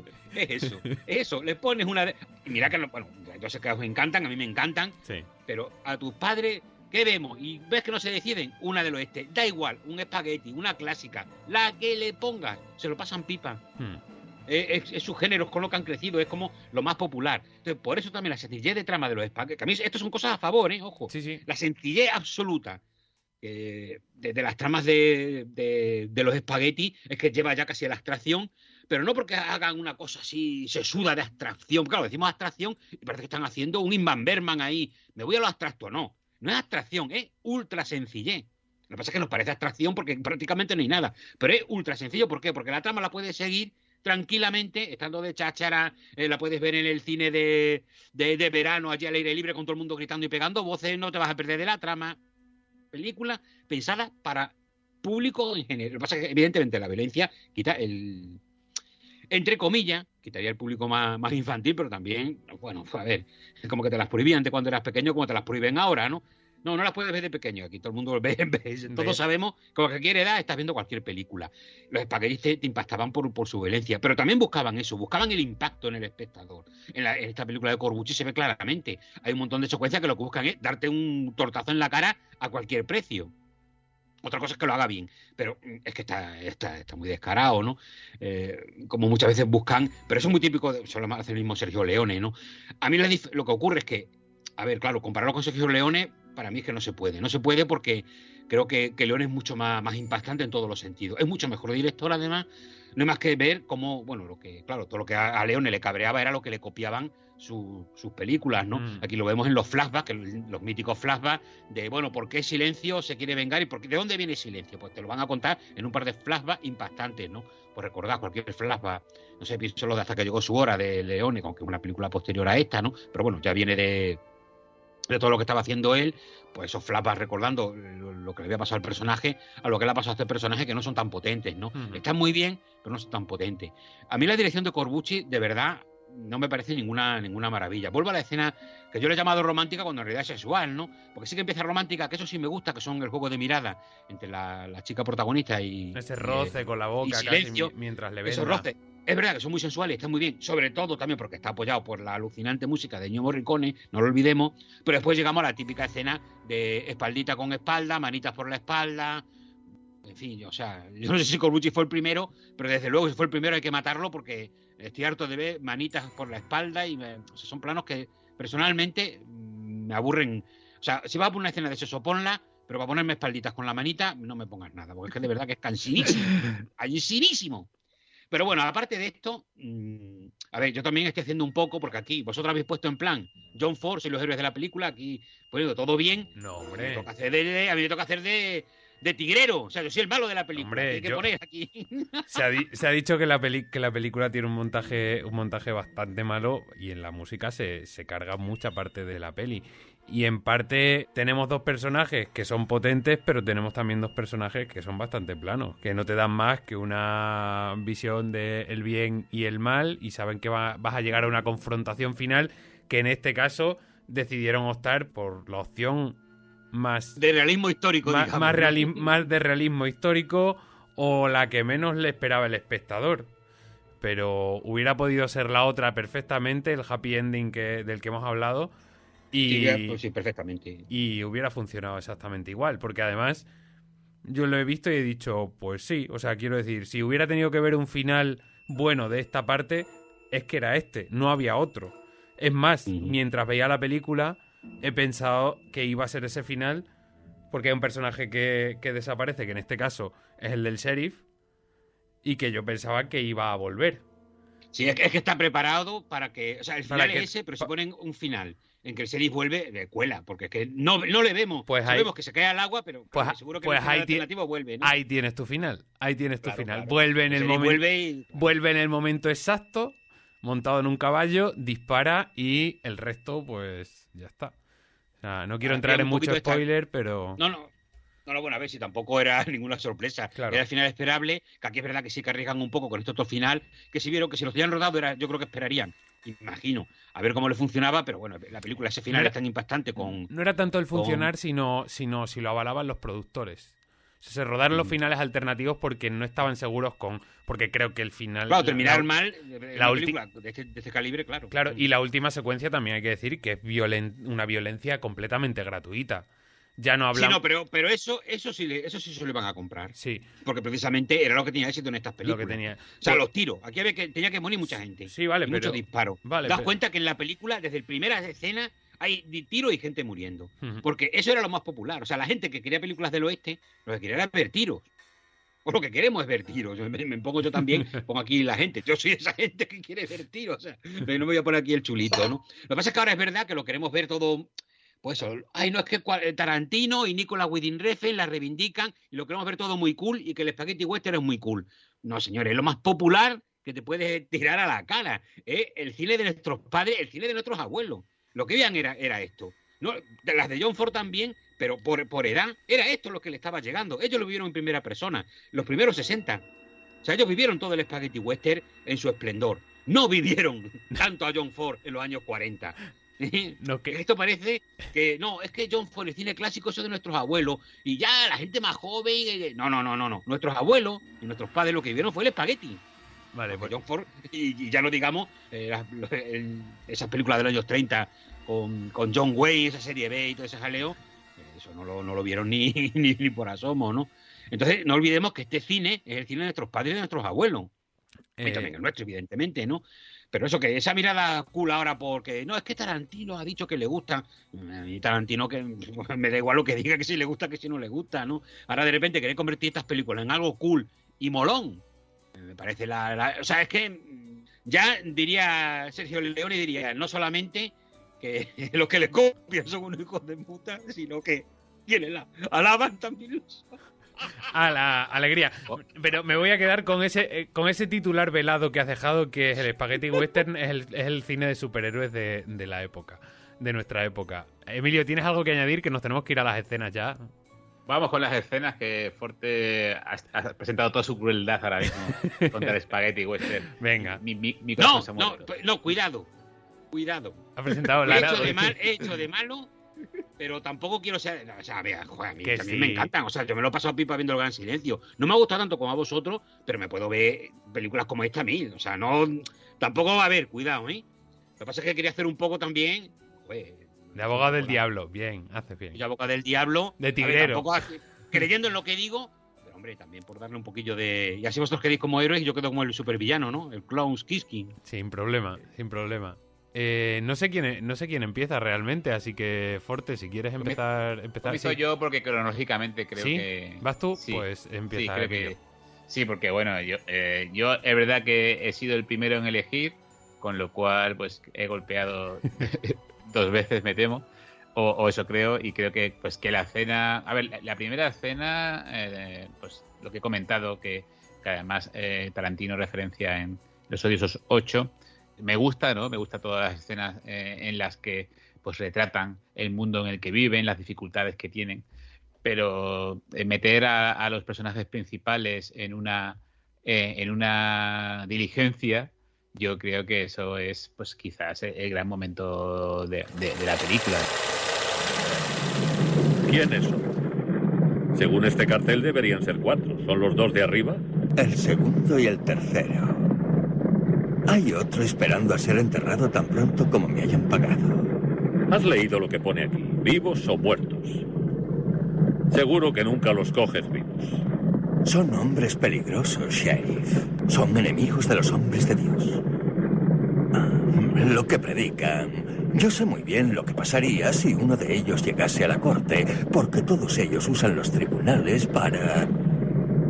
eso? Le pones una... Y mira que, bueno, yo sé que os encantan, a mí me encantan, sí. Pero a tus padres, ¿qué vemos? Y ves que no se deciden, una del oeste. Da igual, un espagueti, una clásica, la que le pongas, se lo pasan pipa. Es sus géneros con lo que han crecido, es como lo más popular. Entonces, por eso también la sencillez de trama de los espaguetis, que a mí esto son cosas a favor, ojo. Sí. La sencillez absoluta de las tramas de los espaguetis es que lleva ya casi a la abstracción, pero no porque hagan una cosa así sesuda de abstracción. Claro, decimos abstracción y parece que están haciendo un Ingmar Bergman ahí. Me voy a lo abstracto. No es abstracción, es ultra sencillez. Lo que pasa es que nos parece abstracción porque prácticamente no hay nada, pero es ultra sencillo. ¿Por qué? Porque la trama la puedes seguir tranquilamente, estando de cháchara, la puedes ver en el cine de verano, allí al aire libre, con todo el mundo gritando y pegando voces, no te vas a perder de la trama. Película pensada para público en general. Lo que pasa es que, evidentemente, la violencia quita entre comillas, quitaría el público más infantil, pero también, bueno, a ver, es como que te las prohibían de cuando eras pequeño, como te las prohíben ahora, ¿no? No las puedes ver de pequeño, aquí todo el mundo lo ve, todos sabemos que con cualquier edad estás viendo cualquier película. Los espaguetis te impactaban por su violencia, pero también buscaban el impacto en el espectador. En esta película de Corbucci se ve claramente, hay un montón de secuencias que lo que buscan es darte un tortazo en la cara a cualquier precio. Otra cosa es que lo haga bien, pero es que está muy descarado, ¿no? Como muchas veces buscan, pero eso es muy típico, solo hace el mismo Sergio Leone, ¿no? A mí lo que ocurre es que, a ver, claro, compararlo con Sergio Leone, para mí es que no se puede porque creo que Leone es mucho más impactante en todos los sentidos. Es mucho mejor director, además. No hay más que ver cómo, bueno, todo lo que a Leone le cabreaba era lo que le copiaban sus películas, ¿no? Aquí lo vemos en los flashbacks, los míticos flashbacks de, bueno, ¿por qué Silencio se quiere vengar? ¿Y de dónde viene Silencio? Pues te lo van a contar en un par de flashbacks impactantes, ¿no? Pues recordad cualquier flashback, no sé, pienso lo de Hasta que llegó su hora de Leone, aunque es una película posterior a esta, ¿no? Pero bueno, ya viene de todo lo que estaba haciendo él, pues esos flashbacks recordando lo que le había pasado al personaje, a lo que le ha pasado a este personaje, que no son tan potentes, ¿no? Están muy bien, pero no son tan potentes. A mí la dirección de Corbucci, de verdad, no me parece ninguna maravilla. Vuelvo a la escena que yo le he llamado romántica cuando en realidad es sexual, ¿no? Porque sí que empieza romántica, que eso sí me gusta, que son el juego de mirada entre la chica protagonista y... Ese roce con la boca Silencio, casi mientras le ven. Esos roces. Es verdad que son muy sensuales, están muy bien, sobre todo también porque está apoyado por la alucinante música de Ennio Morricone, no lo olvidemos, pero después llegamos a la típica escena de espaldita con espalda, manitas por la espalda, en fin, o sea, yo no sé si Corbucci fue el primero, pero desde luego si fue el primero hay que matarlo porque estoy harto de ver manitas por la espalda y son planos que personalmente me aburren. O sea, si vas a poner una escena de sexo, ponla, pero para ponerme espalditas con la manita, no me pongas nada, porque es que de verdad que es cansinísimo, cansinísimo. Pero bueno, aparte de esto, A ver, yo también estoy haciendo un poco, porque aquí vosotros habéis puesto en plan John Ford, soy los héroes de la película, aquí poniendo todo bien. No, A mí hombre. me toca hacer de tigrero. O sea, yo soy el malo de la película. Hombre, ¿Qué hay que poner aquí? Se ha dicho que la película tiene un montaje bastante malo y en la música se carga mucha parte de la peli. Y en parte tenemos dos personajes que son potentes, pero tenemos también dos personajes que son bastante planos, que no te dan más que una visión del bien y el mal y saben que vas a llegar a una confrontación final, que en este caso decidieron optar por la opción más de realismo histórico, digamos. Más de realismo histórico, o la que menos le esperaba el espectador. Pero hubiera podido ser la otra perfectamente, el happy ending del que hemos hablado. Sí, perfectamente. Y hubiera funcionado exactamente igual, porque además yo lo he visto y he dicho, pues sí, o sea, quiero decir, si hubiera tenido que ver un final bueno de esta parte, es que era este, no había otro. Es más, mientras veía la película, he pensado que iba a ser ese final, porque hay un personaje que desaparece, que en este caso es el del sheriff, y que yo pensaba que iba a volver. Sí, es que está preparado para que... O sea, el final es ese, pero si ponen un final en que el sheriff vuelve, le cuela, porque es que no le vemos. Pues sabemos que se cae al agua, pero seguro que el final alternativo vuelve, ¿no? Ahí tienes tu final, final. Claro. Vuelve en el momento, y... vuelve en el momento exacto, montado en un caballo, dispara y el resto, pues ya está. O sea, no quiero entrar en mucho spoiler, pero... No, bueno, a ver, si tampoco era ninguna sorpresa. Claro. Era el final esperable, que aquí es verdad que sí que arriesgan un poco con este otro final, que si vieron que si lo habían rodado, yo creo que esperarían, imagino, a ver cómo le funcionaba, pero bueno, la película, ese final es tan impactante con... No era tanto el funcionar, sino si lo avalaban los productores. O sea, se rodaron los finales alternativos porque no estaban seguros porque creo que el final... Claro, terminar mal, la película de este calibre, claro. Claro, y la última secuencia también hay que decir que es una violencia completamente gratuita. Ya no hablamos... Sí, no, pero eso sí se lo iban a comprar. Sí. Porque precisamente era lo que tenía éxito en estas películas. Lo que tenía. O sea, los tiros. Aquí tenía que morir mucha gente. Sí, vale, pero... muchos disparos. Vale, das cuenta que en la película, desde la primera escena, hay tiros y gente muriendo. Porque eso era lo más popular. O sea, la gente que quería películas del oeste, lo que quería era ver tiros. O lo que queremos es ver tiros. Me pongo yo también, pongo aquí la gente. Yo soy esa gente que quiere ver tiros. O sea, no me voy a poner aquí el chulito, ¿no? Lo que pasa es que ahora es verdad que lo queremos ver todo... Pues eso, no es que Tarantino y Nicolas Winding Refn la reivindican y lo queremos ver todo muy cool y que el Spaghetti Western es muy cool. No, señores, es lo más popular que te puedes tirar a la cara. El cine de nuestros padres, el cine de nuestros abuelos. Lo que veían era esto. No, las de John Ford también, pero por edad, era esto lo que le estaba llegando. Ellos lo vivieron en primera persona, los primeros 60. O sea, ellos vivieron todo el Spaghetti Western en su esplendor. No vivieron tanto a John Ford en los años 40. No, que... Esto parece que no, es que John Ford, el cine clásico, eso de nuestros abuelos y ya la gente más joven. No. Nuestros abuelos y nuestros padres lo que vivieron fue el espagueti. Vale, pues John Ford, y ya no digamos esas películas de los años 30 con John Wayne, esa serie B y todo ese jaleo, eso no lo vieron ni por asomo, ¿no? Entonces, no olvidemos que este cine es el cine de nuestros padres y de nuestros abuelos. Y también el nuestro, evidentemente, ¿no? Pero eso, que esa mirada cool ahora porque... No, es que Tarantino ha dicho que le gusta. A mí Tarantino, que me da igual lo que diga, que si le gusta, que si no le gusta, ¿no? Ahora de repente querer convertir estas películas en algo cool y molón. Me parece o sea, es que ya diría Sergio Leone, diría, no solamente que los que le copian son unos hijos de puta, sino que quienes la alaban también los... A la alegría. Pero me voy a quedar con ese titular velado que has dejado, que es el Spaghetti Western, es el cine de superhéroes de la época, de nuestra época. Emilio, ¿tienes algo que añadir? Que nos tenemos que ir a las escenas ya. Vamos con las escenas, que Forte ha presentado toda su crueldad ahora mismo contra el Spaghetti Western. Venga. Mi corazón se muere. No, cuidado. Ha presentado he hecho de malo, pero tampoco quiero ser... O sea, vea, joder, a mí que también sí. me encantan. O sea, yo me lo he pasado pipa viendo El Gran Silencio. No me ha gustado tanto como a vosotros, pero me puedo ver películas como esta a mí. O sea, no... Tampoco va a haber, cuidado, ¿eh? Lo que pasa es que quería hacer un poco también... Pues, de abogado del diablo. Bien, haces bien. De abogado del diablo. De tigrero. Creyendo en lo que digo... Pero, hombre, también por darle un poquillo de... Y así vosotros queréis como héroes y yo quedo como el supervillano, ¿no? El Clown Kiskin. Sin problema, sin problema. No sé quién empieza realmente, así que Forte, si quieres empezar. Empiezo yo porque cronológicamente creo ¿Sí? que... ¿Vas tú? Sí. Pues empieza. Sí, creo que... sí, porque bueno, yo es verdad que he sido el primero en elegir con lo cual pues he golpeado 2 veces, me temo, o eso creo, y creo que pues que la escena, a ver, la primera escena, pues lo que he comentado, que además Tarantino referencia en Los Odiosos 8, me gusta, ¿no? Me gusta todas las escenas en las que pues retratan el mundo en el que viven, las dificultades que tienen, pero meter a los personajes principales en una diligencia, yo creo que eso es pues quizás el gran momento de la película. ¿Quiénes son? Según este cartel deberían ser 4. ¿Son los 2 de arriba? El segundo y el tercero. Hay otro esperando a ser enterrado tan pronto como me hayan pagado. ¿Has leído lo que pone aquí? ¿Vivos o muertos? Seguro que nunca los coges vivos. Son hombres peligrosos, Sheriff. Son enemigos de los hombres de Dios. Lo que predican. Yo sé muy bien lo que pasaría si uno de ellos llegase a la corte, porque todos ellos usan los tribunales para...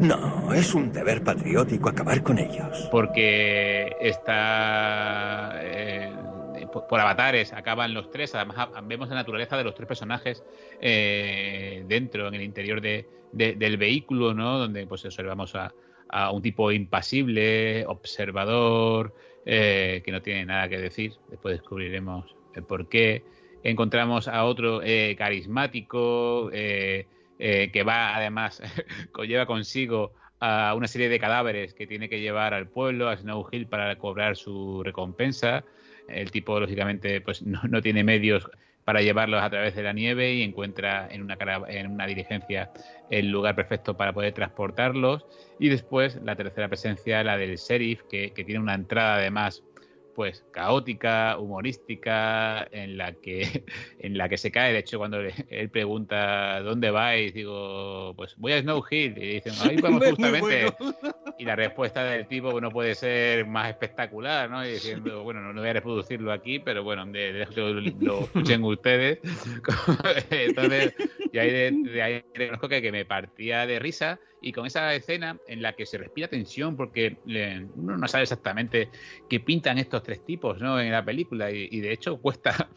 No, es un deber patriótico acabar con ellos. Porque está... por avatares acaban los 3, además vemos la naturaleza de los 3 personajes dentro, en el interior del vehículo, ¿no? Donde pues observamos a un tipo impasible, observador, que no tiene nada que decir. Después descubriremos el por qué. Encontramos a otro carismático, que va además, lleva consigo a una serie de cadáveres que tiene que llevar al pueblo, a Snow Hill, para cobrar su recompensa. El tipo, lógicamente, pues no tiene medios para llevarlos a través de la nieve y encuentra en una diligencia el lugar perfecto para poder transportarlos. Y después la tercera presencia, la del sheriff, que tiene una entrada además pues caótica, humorística, en la que se cae. De hecho, cuando él pregunta ¿dónde vais? Digo, pues voy a Snow Hill. Y dicen, ahí vamos justamente. Bueno. Y la respuesta del tipo no puede ser más espectacular, ¿no? Y diciendo, bueno, no voy a reproducirlo aquí, pero bueno, lo escuchen ustedes. Entonces, y de ahí reconozco que me partía de risa. Y con esa escena en la que se respira tensión, porque uno no sabe exactamente qué pintan estos 3 tipos, ¿no? En la película, y de hecho cuesta,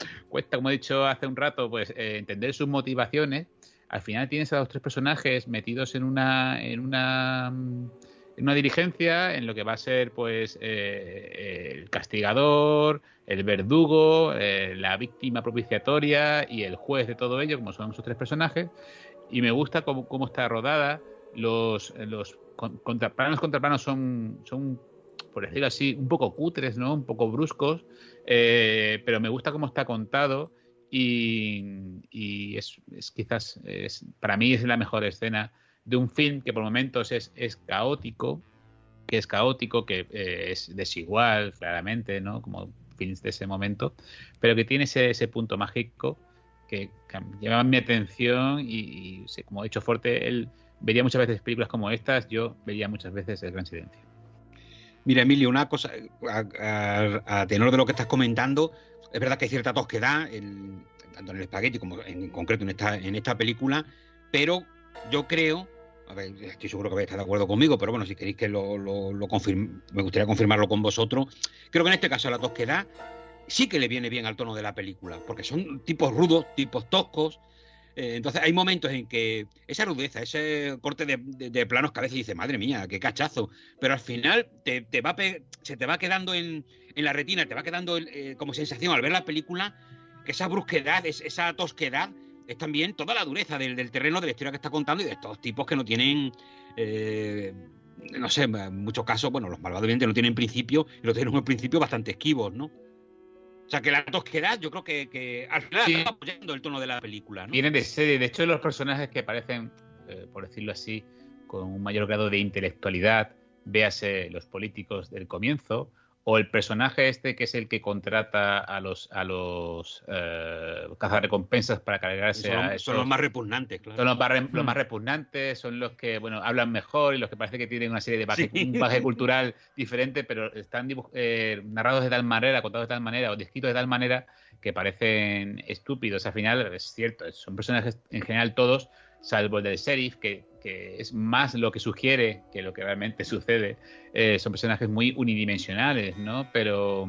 como he dicho hace un rato, pues entender sus motivaciones. Al final tienes a los 3 personajes metidos en una diligencia, en lo que va a ser pues el castigador, el verdugo, la víctima propiciatoria y el juez de todo ello, como son esos 3 personajes. Y me gusta cómo está rodada. Los contraplanos son, por decirlo así, un poco cutres, ¿no? Un poco bruscos, pero me gusta cómo está contado y es quizás, para mí es la mejor escena de un film que por momentos es caótico, que es desigual, claramente, ¿no? Como films de ese momento, pero que tiene ese punto mágico que llama mi atención y como ha dicho Forte, él vería muchas veces películas como estas, yo vería muchas veces El Gran Silencio. Mira, Emilio, una cosa, a tenor de lo que estás comentando, es verdad que hay cierta tosquedad, tanto en el espagueti como en concreto en esta película, pero yo creo, a ver, estoy seguro que vais a estar de acuerdo conmigo, pero bueno, si queréis que lo confirme, me gustaría confirmarlo con vosotros. Creo que en este caso la tosquedad sí que le viene bien al tono de la película, porque son tipos rudos, tipos toscos. Entonces hay momentos en que esa rudeza, ese corte de planos que a veces dices, madre mía, qué cachazo, pero al final se te va quedando en la retina, te va quedando como sensación al ver la película, que esa brusquedad, esa tosquedad, es también toda la dureza del terreno de la historia que está contando y de estos tipos que no tienen, no sé, en muchos casos, bueno, los malvados evidentemente no tienen principio y los tienen unos principios bastante esquivos, ¿no? O sea, que la tosquedad yo creo que al final sí está apoyando el tono de la película, ¿no? Vienen de serie. De hecho, los personajes que aparecen, por decirlo así, con un mayor grado de intelectualidad, véase los políticos del comienzo, o el personaje que es el que contrata a los cazarrecompensas para cargarse son los más repugnantes, claro. Son los más repugnantes, son los que, bueno, hablan mejor y los que parece que tienen una serie de un bagaje cultural diferente, pero están narrados de tal manera, contados de tal manera o descritos de tal manera que parecen estúpidos. Al final, es cierto, son personajes en general todos salvo el del sheriff, que es más lo que sugiere que lo que realmente sucede. Son personajes muy unidimensionales, ¿no? Pero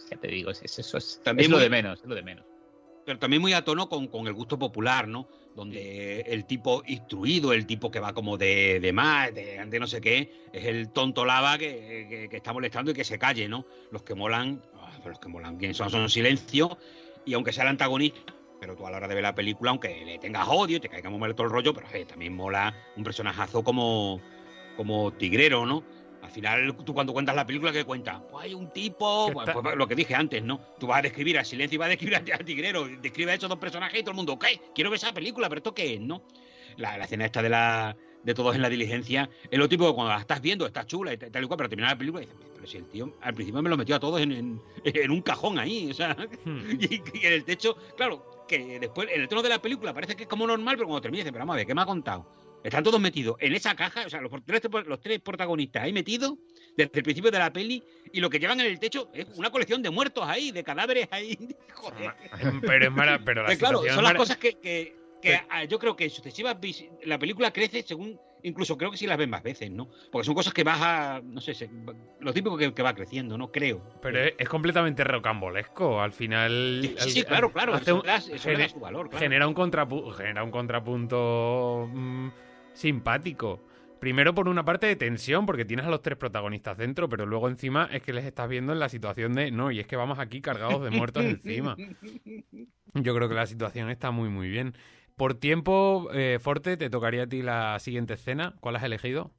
ya te digo, eso es lo de menos, es lo de menos. Pero también muy a tono con el gusto popular, ¿no? Donde el tipo instruido, el tipo que va como de más, de no sé qué, es el tonto lava que está molestando y que se calle, ¿no? Los que molan, ¿quiénes son Silencio, y aunque sea el antagonista, pero tú a la hora de ver la película, aunque le tengas odio, te caiga muy mal todo el rollo, pero también mola un personajazo como Tigrero, ¿no? Al final, tú cuando cuentas la película, ¿qué cuentas? Pues hay un tipo, pues lo que dije antes, ¿no? Tú vas a describir a Silencio y vas a describir a Tigrero, describe a esos dos personajes y todo el mundo, ¿qué? Quiero ver esa película, pero ¿esto qué es, no? La escena esta de todos en la diligencia es lo típico que cuando la estás viendo, está chula y tal y cual, pero termina la película y dices, pero si el tío al principio me lo metió a todos en un cajón ahí, o sea, y en el techo, claro, que después en el tono de la película parece que es como normal, pero cuando termina dices, pero vamos a ver, ¿qué me ha contado? Están todos metidos en esa caja, o sea, los tres protagonistas ahí metidos desde el principio de la peli, y lo que llevan en el techo es una colección de muertos ahí, de cadáveres ahí. Joder. Pero es mala, pero la claro, son las cosas que yo creo que en sucesivas la película crece según, incluso creo que sí las ves más veces, ¿no? Porque son cosas que vas a, no sé, lo típico que va creciendo, ¿no? Creo. Pero es completamente rocambolesco, al final. Sí, claro, eso le da su valor, claro. Genera un contrapunto simpático. Primero por una parte de tensión, porque tienes a los tres protagonistas dentro, pero luego encima es que les estás viendo en la situación de, no, y es que vamos aquí cargados de muertos encima. Yo creo que la situación está muy, muy bien. Por tiempo, Forte, te tocaría a ti la siguiente escena. ¿Cuál has elegido?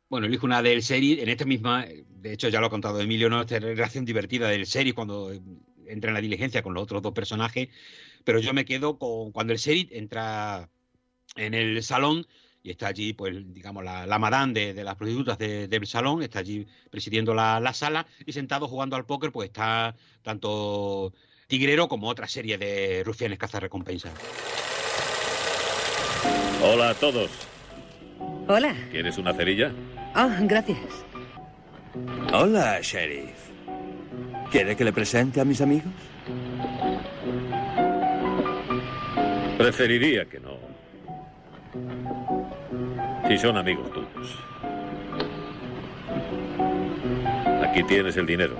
Bueno, elijo una del serie, en esta misma, de hecho ya lo ha contado Emilio, ¿no? Esta relación divertida del serie cuando entra en la diligencia con los otros dos personajes, pero yo me quedo con cuando el serie entra en el salón y está allí, pues, digamos, la madame de las prostitutas del salón, está allí presidiendo la sala, y sentado jugando al póker, pues está tanto Tigrero como otra serie de rufianes cazarrecompensas. Hola a todos. Hola. ¿Quieres una cerilla? Oh, gracias. Hola, sheriff. ¿Quiere que le presente a mis amigos? Preferiría que no. Si son amigos tuyos. Aquí tienes el dinero.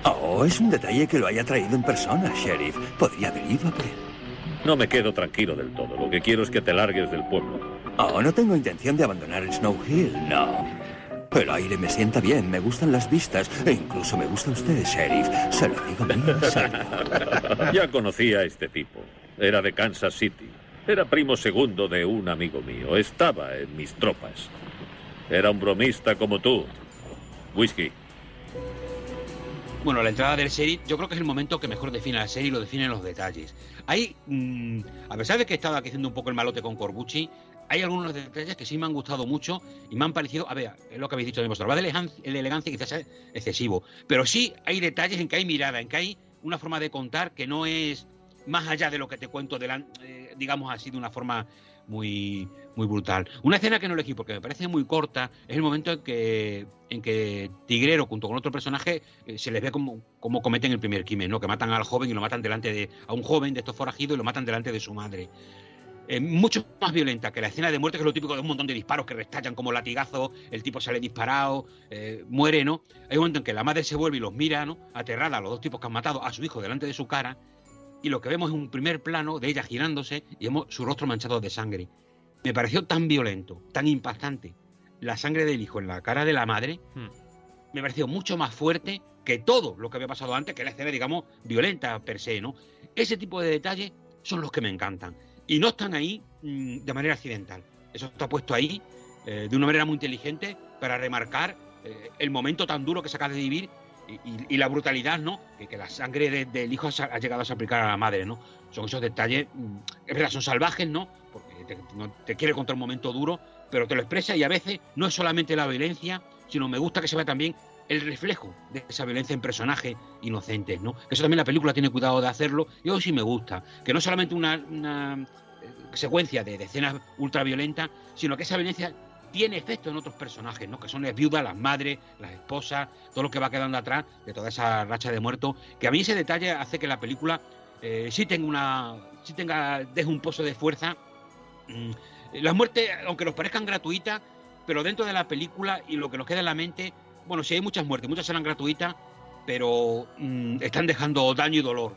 Oh, es un detalle que lo haya traído en persona, sheriff. Podría haber ido a por él. No me quedo tranquilo del todo. Lo que quiero es que te largues del pueblo. Oh, no tengo intención de abandonar Snow Hill, no. El aire me sienta bien, me gustan las vistas e incluso me gusta usted, sheriff. Se lo digo muy en serio. Ya conocí a este tipo. Era de Kansas City. Era primo segundo de un amigo mío. Estaba en mis tropas. Era un bromista como tú. Whisky. Bueno, la entrada del sheriff yo creo que es el momento que mejor define la serie y lo definen los detalles. Hay, a pesar de que estaba aquí haciendo un poco el malote con Corbucci, hay algunos detalles que sí me han gustado mucho y me han parecido, a ver, es lo que habéis dicho de vosotros, va de elegancia quizás es excesivo, pero sí hay detalles en que hay mirada, en que hay una forma de contar que no es más allá de lo que te cuento, digamos así, de una forma muy, muy brutal. Una escena que no elegí porque me parece muy corta es el momento en que Tigrero, junto con otro personaje, se les ve como cometen el primer crimen, ¿no? Que matan al joven y lo matan a un joven de estos forajidos y lo matan delante de su madre. Mucho más violenta que la escena de muerte, que es lo típico de un montón de disparos que restallan como latigazos, el tipo sale disparado, muere, ¿no? Hay un momento en que la madre se vuelve y los mira, ¿no? Aterrada a los dos tipos que han matado a su hijo delante de su cara, y lo que vemos es un primer plano de ella girándose y vemos su rostro manchado de sangre. Me pareció tan violento, tan impactante la sangre del hijo en la cara de la madre, me pareció mucho más fuerte que todo lo que había pasado antes, que la escena, digamos, violenta per se, ¿no? Ese tipo de detalles son los que me encantan. Y no están ahí de manera accidental. Eso está puesto ahí de una manera muy inteligente para remarcar el momento tan duro que se acaba de vivir y la brutalidad, ¿no? Que la sangre del hijo ha llegado a aplicar a la madre, ¿no? Son esos detalles, es verdad, son salvajes, ¿no? Porque no te quiere contar un momento duro, pero te lo expresa y a veces no es solamente la violencia, sino me gusta que se vea también el reflejo de esa violencia en personajes inocentes, ¿no? Eso también la película tiene cuidado de hacerlo y hoy sí me gusta. Que no solamente una secuencia de escenas ultraviolentas, sino que esa violencia tiene efecto en otros personajes, ¿no? Que son las viudas, las madres, las esposas, todo lo que va quedando atrás de toda esa racha de muertos. Que a mí ese detalle hace que la película deje un pozo de fuerza Las muertes, aunque nos parezcan gratuitas, pero dentro de la película y lo que nos queda en la mente, bueno, sí hay muchas muertes, muchas serán gratuitas, pero están dejando daño y dolor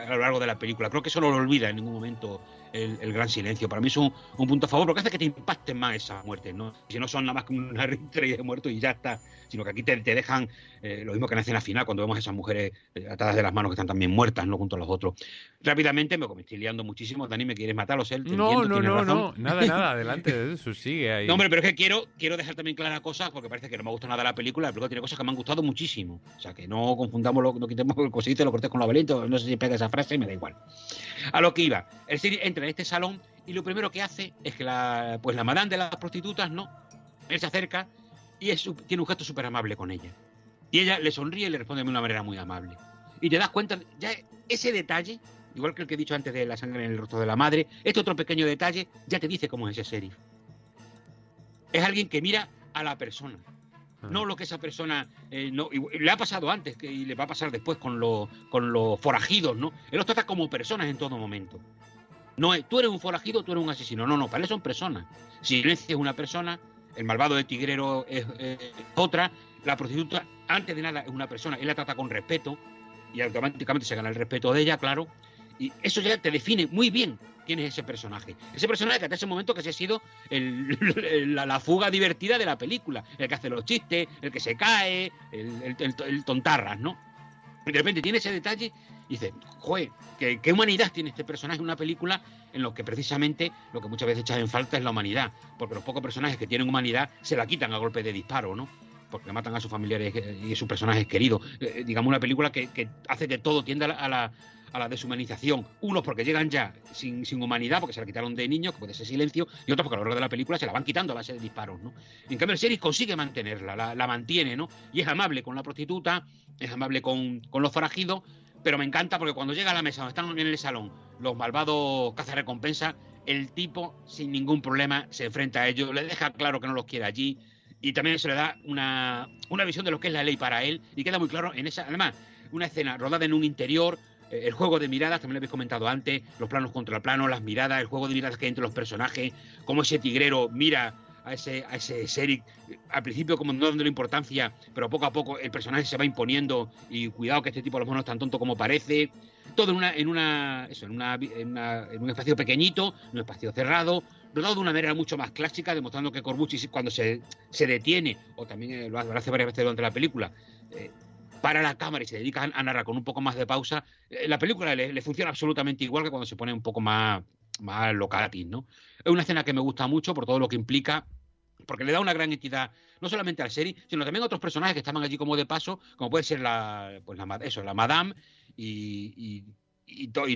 a lo largo de la película. Creo que eso no lo olvida en ningún momento el Gran Silencio. Para mí es un punto a favor, porque hace que te impacten más esas muertes, ¿no? Si no son nada más que una ristrería de muertos y ya está, sino que aquí te dejan lo mismo que en la escena final, cuando vemos a esas mujeres atadas de las manos que están también muertas, ¿no? Junto a los otros. Rápidamente, me estoy liando muchísimo. Dani, ¿me quieres matar? No, nada, adelante, eso sigue ahí. No, hombre, pero es que quiero dejar también claras cosas, porque parece que no me gusta nada la película tiene cosas que me han gustado muchísimo. O sea, que no confundamos, no quitemos el cosito y lo cortes con lo valiente, no sé si pega esa frase, me da igual. A lo que iba, el Sheriff entra en este salón y lo primero que hace es que la madame de las prostitutas, ¿no? Él se acerca y tiene un gesto súper amable con ella. Y ella le sonríe y le responde de una manera muy amable. Y te das cuenta, ya ese detalle, igual que el que he dicho antes de la sangre en el rostro de la madre, este otro pequeño detalle ya te dice cómo es ese sheriff. Es alguien que mira a la persona. No lo que esa persona le ha pasado antes y le va a pasar después con los forajidos, ¿no? Él los trata como personas en todo momento. No es, tú eres un forajido, tú eres un asesino. No, para él son personas. Silencio es una persona, el malvado de Tigrero es otra, la prostituta, antes de nada, es una persona. Él la trata con respeto y automáticamente se gana el respeto de ella, claro. Y eso ya te define muy bien quién es ese personaje. Ese personaje que hasta ese momento que se ha sido la fuga divertida de la película. El que hace los chistes, el que se cae, el tontarras, ¿no? Y de repente tiene ese detalle y dice, joder, ¿qué humanidad tiene este personaje en una película en lo que precisamente lo que muchas veces echas en falta es la humanidad? Porque los pocos personajes que tienen humanidad se la quitan a golpe de disparo, ¿no? Porque matan a sus familiares y a sus personajes queridos. Digamos, una película que hace que todo tienda a la deshumanización. Unos porque llegan ya sin humanidad, porque se la quitaron de niños, que puede ser Silencio, y otros porque a lo largo de la película se la van quitando a base de disparos, ¿no? En cambio, el sheriff consigue mantenerla, la mantiene, ¿no? Y es amable con la prostituta, es amable con los forajidos, pero me encanta porque cuando llega a la mesa donde están en el salón los malvados cazarrecompensas, el tipo sin ningún problema se enfrenta a ellos, le deja claro que no los quiere allí, y también se le da una visión de lo que es la ley para él, y queda muy claro en esa, además, una escena rodada en un interior. El juego de miradas, también lo habéis comentado antes, los planos contra planos, las miradas, el juego de miradas que hay entre los personajes, cómo ese tigrero mira a ese sheriff, al principio como no dándole importancia, pero poco a poco el personaje se va imponiendo y cuidado que este tipo a lo mejor no es tan tonto como parece. Todo en un espacio pequeñito, en un espacio cerrado, rodado de una manera mucho más clásica, demostrando que Corbucci cuando se detiene, o también lo hace varias veces durante la película, para la cámara y se dedica a narrar con un poco más de pausa, la película le funciona absolutamente igual que cuando se pone un poco más locatis, ¿no? Es una escena que me gusta mucho por todo lo que implica, porque le da una gran entidad no solamente a la serie, sino también a otros personajes que estaban allí como de paso, como puede ser la madame y todos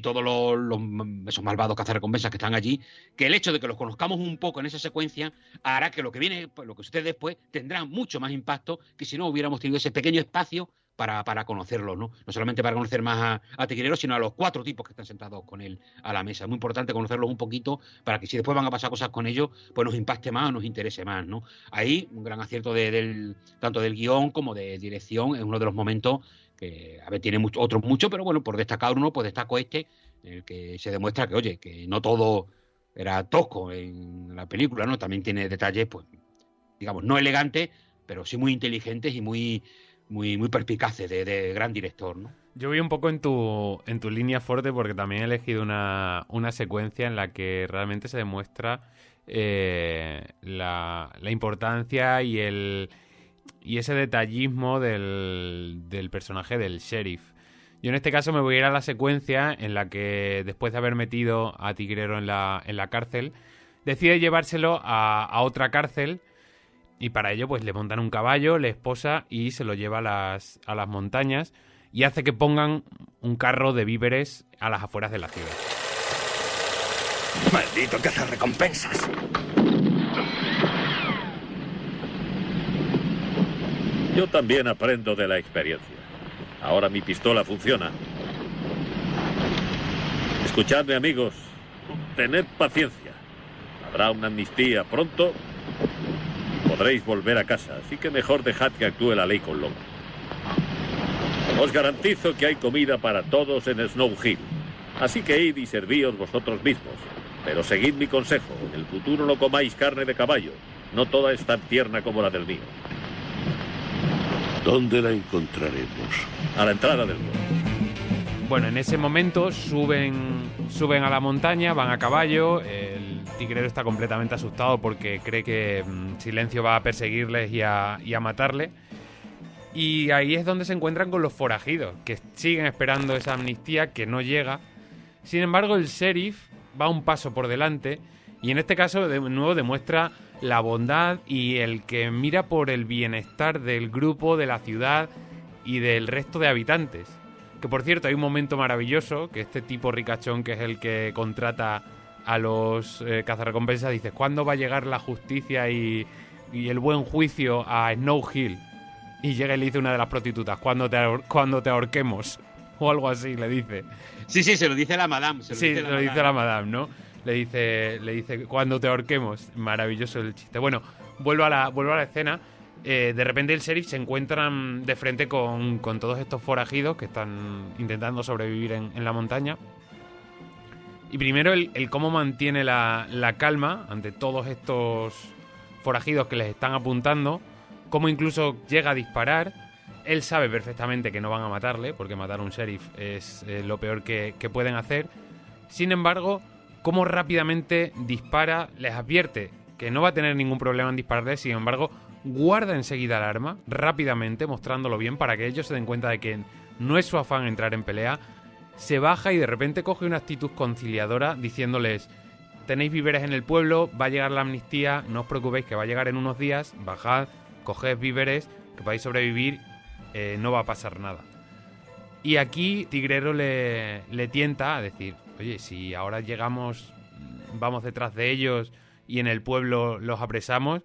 esos malvados cazarrecompensas que están allí, que el hecho de que los conozcamos un poco en esa secuencia hará que lo que viene, lo que sucede después, tendrá mucho más impacto que si no hubiéramos tenido ese pequeño espacio para conocerlo, ¿no? No solamente para conocer más a Tigrero, sino a los 4 tipos que están sentados con él a la mesa. Es muy importante conocerlos un poquito para que si después van a pasar cosas con ellos, pues nos impacte más o nos interese más, ¿no? Ahí, un gran acierto tanto del guión como de dirección, es uno de los momentos que, a ver, tiene otros muchos, pero bueno, por destacar uno, pues destaco este, en el que se demuestra que, oye, que no todo era tosco en la película, ¿no? También tiene detalles, pues, digamos, no elegantes, pero sí muy inteligentes y muy perspicaces de gran director, ¿no? Yo voy un poco en tu línea fuerte porque también he elegido una secuencia en la que realmente se demuestra la importancia y ese detallismo del personaje del sheriff. Yo en este caso me voy a ir a la secuencia en la que después de haber metido a Tigrero en la cárcel, decide llevárselo a otra cárcel. Y para ello, pues le montan un caballo, le esposa y se lo lleva a las montañas y hace que pongan un carro de víveres a las afueras de la ciudad. ¡Maldito cazarrecompensas! Yo también aprendo de la experiencia. Ahora mi pistola funciona. Escuchadme, amigos. Tened paciencia. Habrá una amnistía pronto. Podréis volver a casa, así que mejor dejad que actúe la ley con lobo. Os garantizo que hay comida para todos en Snow Hill, así que id y servíos vosotros mismos. Pero seguid mi consejo. En el futuro no comáis carne de caballo. No toda es tan tierna como la del mío. ¿Dónde la encontraremos? A la entrada del pueblo. Bueno, en ese momento suben a la montaña, van a caballo. El tigrero está completamente asustado porque cree que Silencio va a perseguirles y a matarle. Y ahí es donde se encuentran con los forajidos, que siguen esperando esa amnistía que no llega. Sin embargo, el sheriff va un paso por delante y en este caso de nuevo demuestra la bondad y el que mira por el bienestar del grupo, de la ciudad y del resto de habitantes. Que por cierto, hay un momento maravilloso que este tipo ricachón, que es el que contrata a los cazarrecompensas, dice: ¿cuándo va a llegar la justicia y el buen juicio a Snow Hill? Y llega y le dice una de las prostitutas: cuando te ahorquemos. O algo así, le dice. Sí, se lo dice la madame. Se lo dice la madame, ¿no? Le dice cuando te ahorquemos. Maravilloso el chiste. Bueno, vuelvo a la escena. De repente el sheriff se encuentran de frente con todos estos forajidos que están intentando sobrevivir en la montaña. Y primero el cómo mantiene la calma ante todos estos forajidos que les están apuntando. Cómo incluso llega a disparar. Él sabe perfectamente que no van a matarle, porque matar a un sheriff es lo peor que pueden hacer. Sin embargo, cómo rápidamente dispara, les advierte que no va a tener ningún problema en dispararle. Sin embargo, guarda enseguida el arma, rápidamente, mostrándolo bien, para que ellos se den cuenta de que no es su afán entrar en pelea. Se baja y de repente coge una actitud conciliadora, diciéndoles: tenéis víveres en el pueblo, va a llegar la amnistía, no os preocupéis que va a llegar en unos días, bajad, coged víveres, que podéis sobrevivir, no va a pasar nada. Y aquí Tigrero le tienta a decir: oye, si ahora llegamos, vamos detrás de ellos y en el pueblo los apresamos,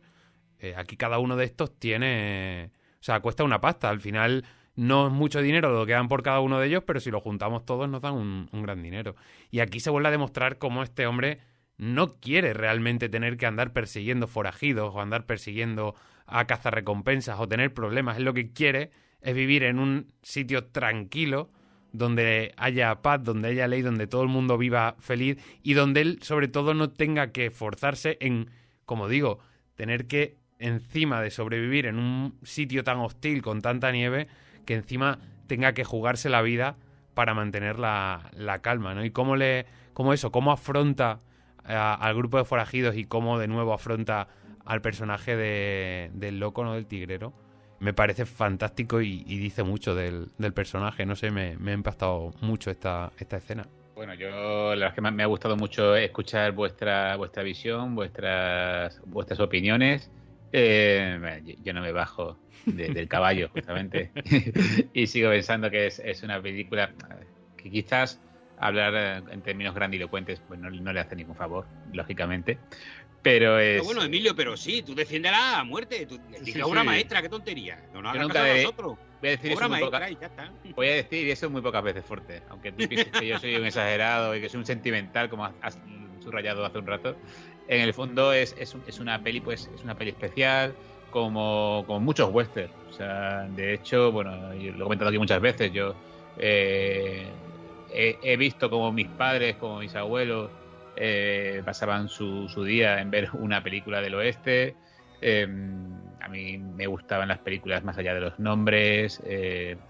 aquí cada uno de estos tiene... O sea, cuesta una pasta. Al final no es mucho dinero lo que dan por cada uno de ellos, pero si lo juntamos todos nos dan un gran dinero. Y aquí se vuelve a demostrar cómo este hombre no quiere realmente tener que andar persiguiendo forajidos o andar persiguiendo a cazarrecompensas o tener problemas. Él lo que quiere es vivir en un sitio tranquilo, donde haya paz, donde haya ley, donde todo el mundo viva feliz y donde él, sobre todo, no tenga que forzarse en, como digo, tener que, encima de sobrevivir en un sitio tan hostil, con tanta nieve, que encima tenga que jugarse la vida para mantener la calma, ¿no? Y cómo afronta al grupo de forajidos y cómo de nuevo afronta al personaje del loco, ¿no? Del tigrero. Me parece fantástico y dice mucho del personaje. No sé, me ha impactado mucho esta escena. Bueno, yo la verdad es que me ha gustado mucho escuchar vuestra visión, vuestras opiniones. Yo no me bajo del caballo, justamente. Y sigo pensando que es una película que quizás hablar en términos grandilocuentes pues no le hace ningún favor, lógicamente. Pero bueno, Emilio, pero sí, tú defiéndela a muerte. Tú dices obra maestra, qué tontería. No nos hagas caso a nosotros. Voy a decir obra maestra y ya está. Voy a decir eso muy pocas veces fuerte. Aunque tú pienses que yo soy un exagerado y que soy un sentimental, como has subrayado hace un rato. En el fondo es una peli, pues es una peli especial, como muchos westerns. O sea, de hecho, bueno, yo lo he comentado aquí muchas veces. Yo he visto como mis padres, como mis abuelos, pasaban su día en ver una película del oeste. A mí me gustaban las películas más allá de los nombres.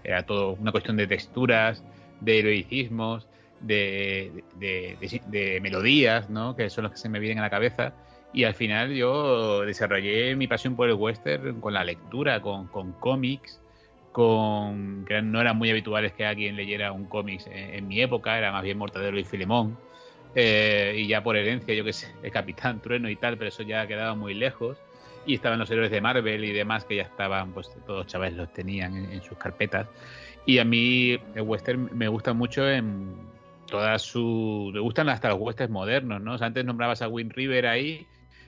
Era todo una cuestión de texturas, de heroicismos, de melodías, ¿no? Que son los que se me vienen a la cabeza. Y al final yo desarrollé mi pasión por el western con la lectura, con cómics, que no eran muy habituales que alguien leyera un cómics en mi época. Era más bien Mortadelo y Filemón. Y ya por herencia, yo que sé, el Capitán Trueno y tal, pero eso ya quedaba muy lejos. Y estaban los héroes de Marvel y demás, que ya estaban, pues todos los chavales los tenían en sus carpetas. Y a mí el western me gusta mucho en me gustan hasta los westerns modernos, ¿no? O sea, antes nombrabas a Wind River ahí,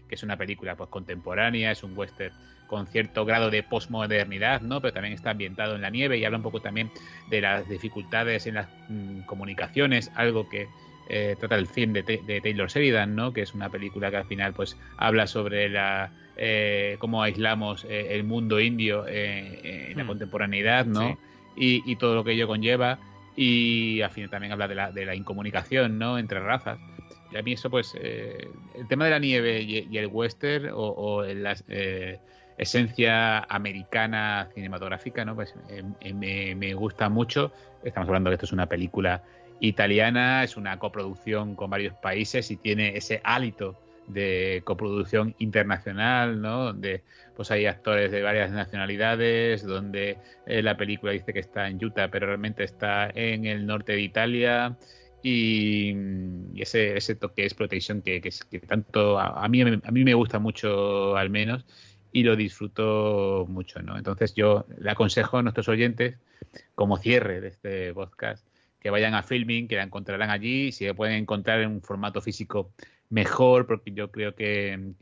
que es una película pues contemporánea, es un western con cierto grado de posmodernidad, ¿no? Pero también está ambientado en la nieve y habla un poco también de las dificultades en las comunicaciones, algo que trata el film de Taylor Sheridan, ¿no? Que es una película que al final pues habla sobre cómo aislamos el mundo indio en la contemporaneidad, ¿no? Sí. Y todo lo que ello conlleva. Y al final también habla de la incomunicación, ¿no? Entre razas. Y a mí eso, pues, el tema de la nieve y el western o la esencia americana cinematográfica, ¿no? Pues me gusta mucho. Estamos hablando de que esto es una película italiana, es una coproducción con varios países y tiene ese hálito de coproducción internacional, ¿no? Donde pues hay actores de varias nacionalidades, donde la película dice que está en Utah, pero realmente está en el norte de Italia. Y ese toque de exploitation que tanto a mí me gusta mucho, al menos, y lo disfruto mucho, ¿no? Entonces yo le aconsejo a nuestros oyentes, como cierre de este podcast, que vayan a Filming, que la encontrarán allí, si la pueden encontrar en un formato físico mejor, porque yo creo que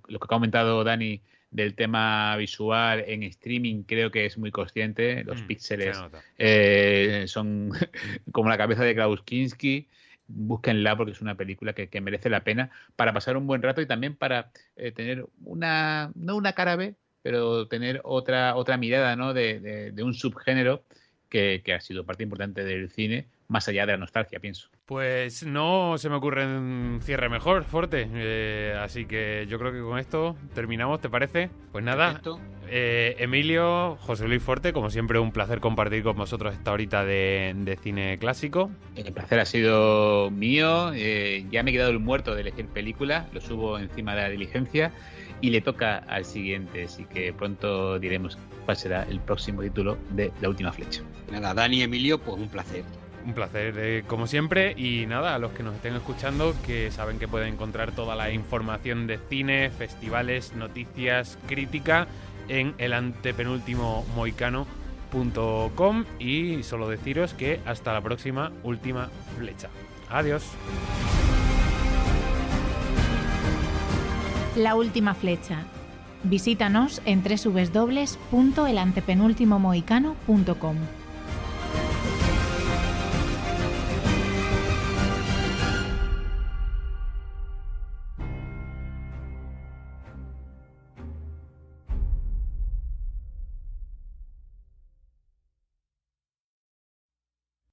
lo que ha comentado Dani del tema visual en streaming, creo que es muy consciente. Los píxeles son como la cabeza de Klaus Kinski. Búsquenla porque es una película que merece la pena para pasar un buen rato y también para tener no una cara B, pero tener otra mirada, ¿no? de un subgénero que ha sido parte importante del cine, más allá de la nostalgia, pienso. Pues no se me ocurre un cierre mejor, Forte. Así que yo creo que con esto terminamos, ¿te parece? Pues nada, Emilio, José Luis Forte, como siempre un placer compartir con vosotros esta horita de cine clásico. El placer ha sido mío. Ya me he quedado el muerto de elegir película, lo subo encima de la diligencia y le toca al siguiente, así que pronto diremos cuál será el próximo título de La Última Flecha. Nada, Dani, Emilio, pues un placer. Un placer, como siempre, y nada, a los que nos estén escuchando, que saben que pueden encontrar toda la información de cine, festivales, noticias, crítica en elantepenultimomohicano.com, y solo deciros que hasta la próxima Última Flecha. Adiós. La Última Flecha. Visítanos en www.elantepenultimomohicano.com.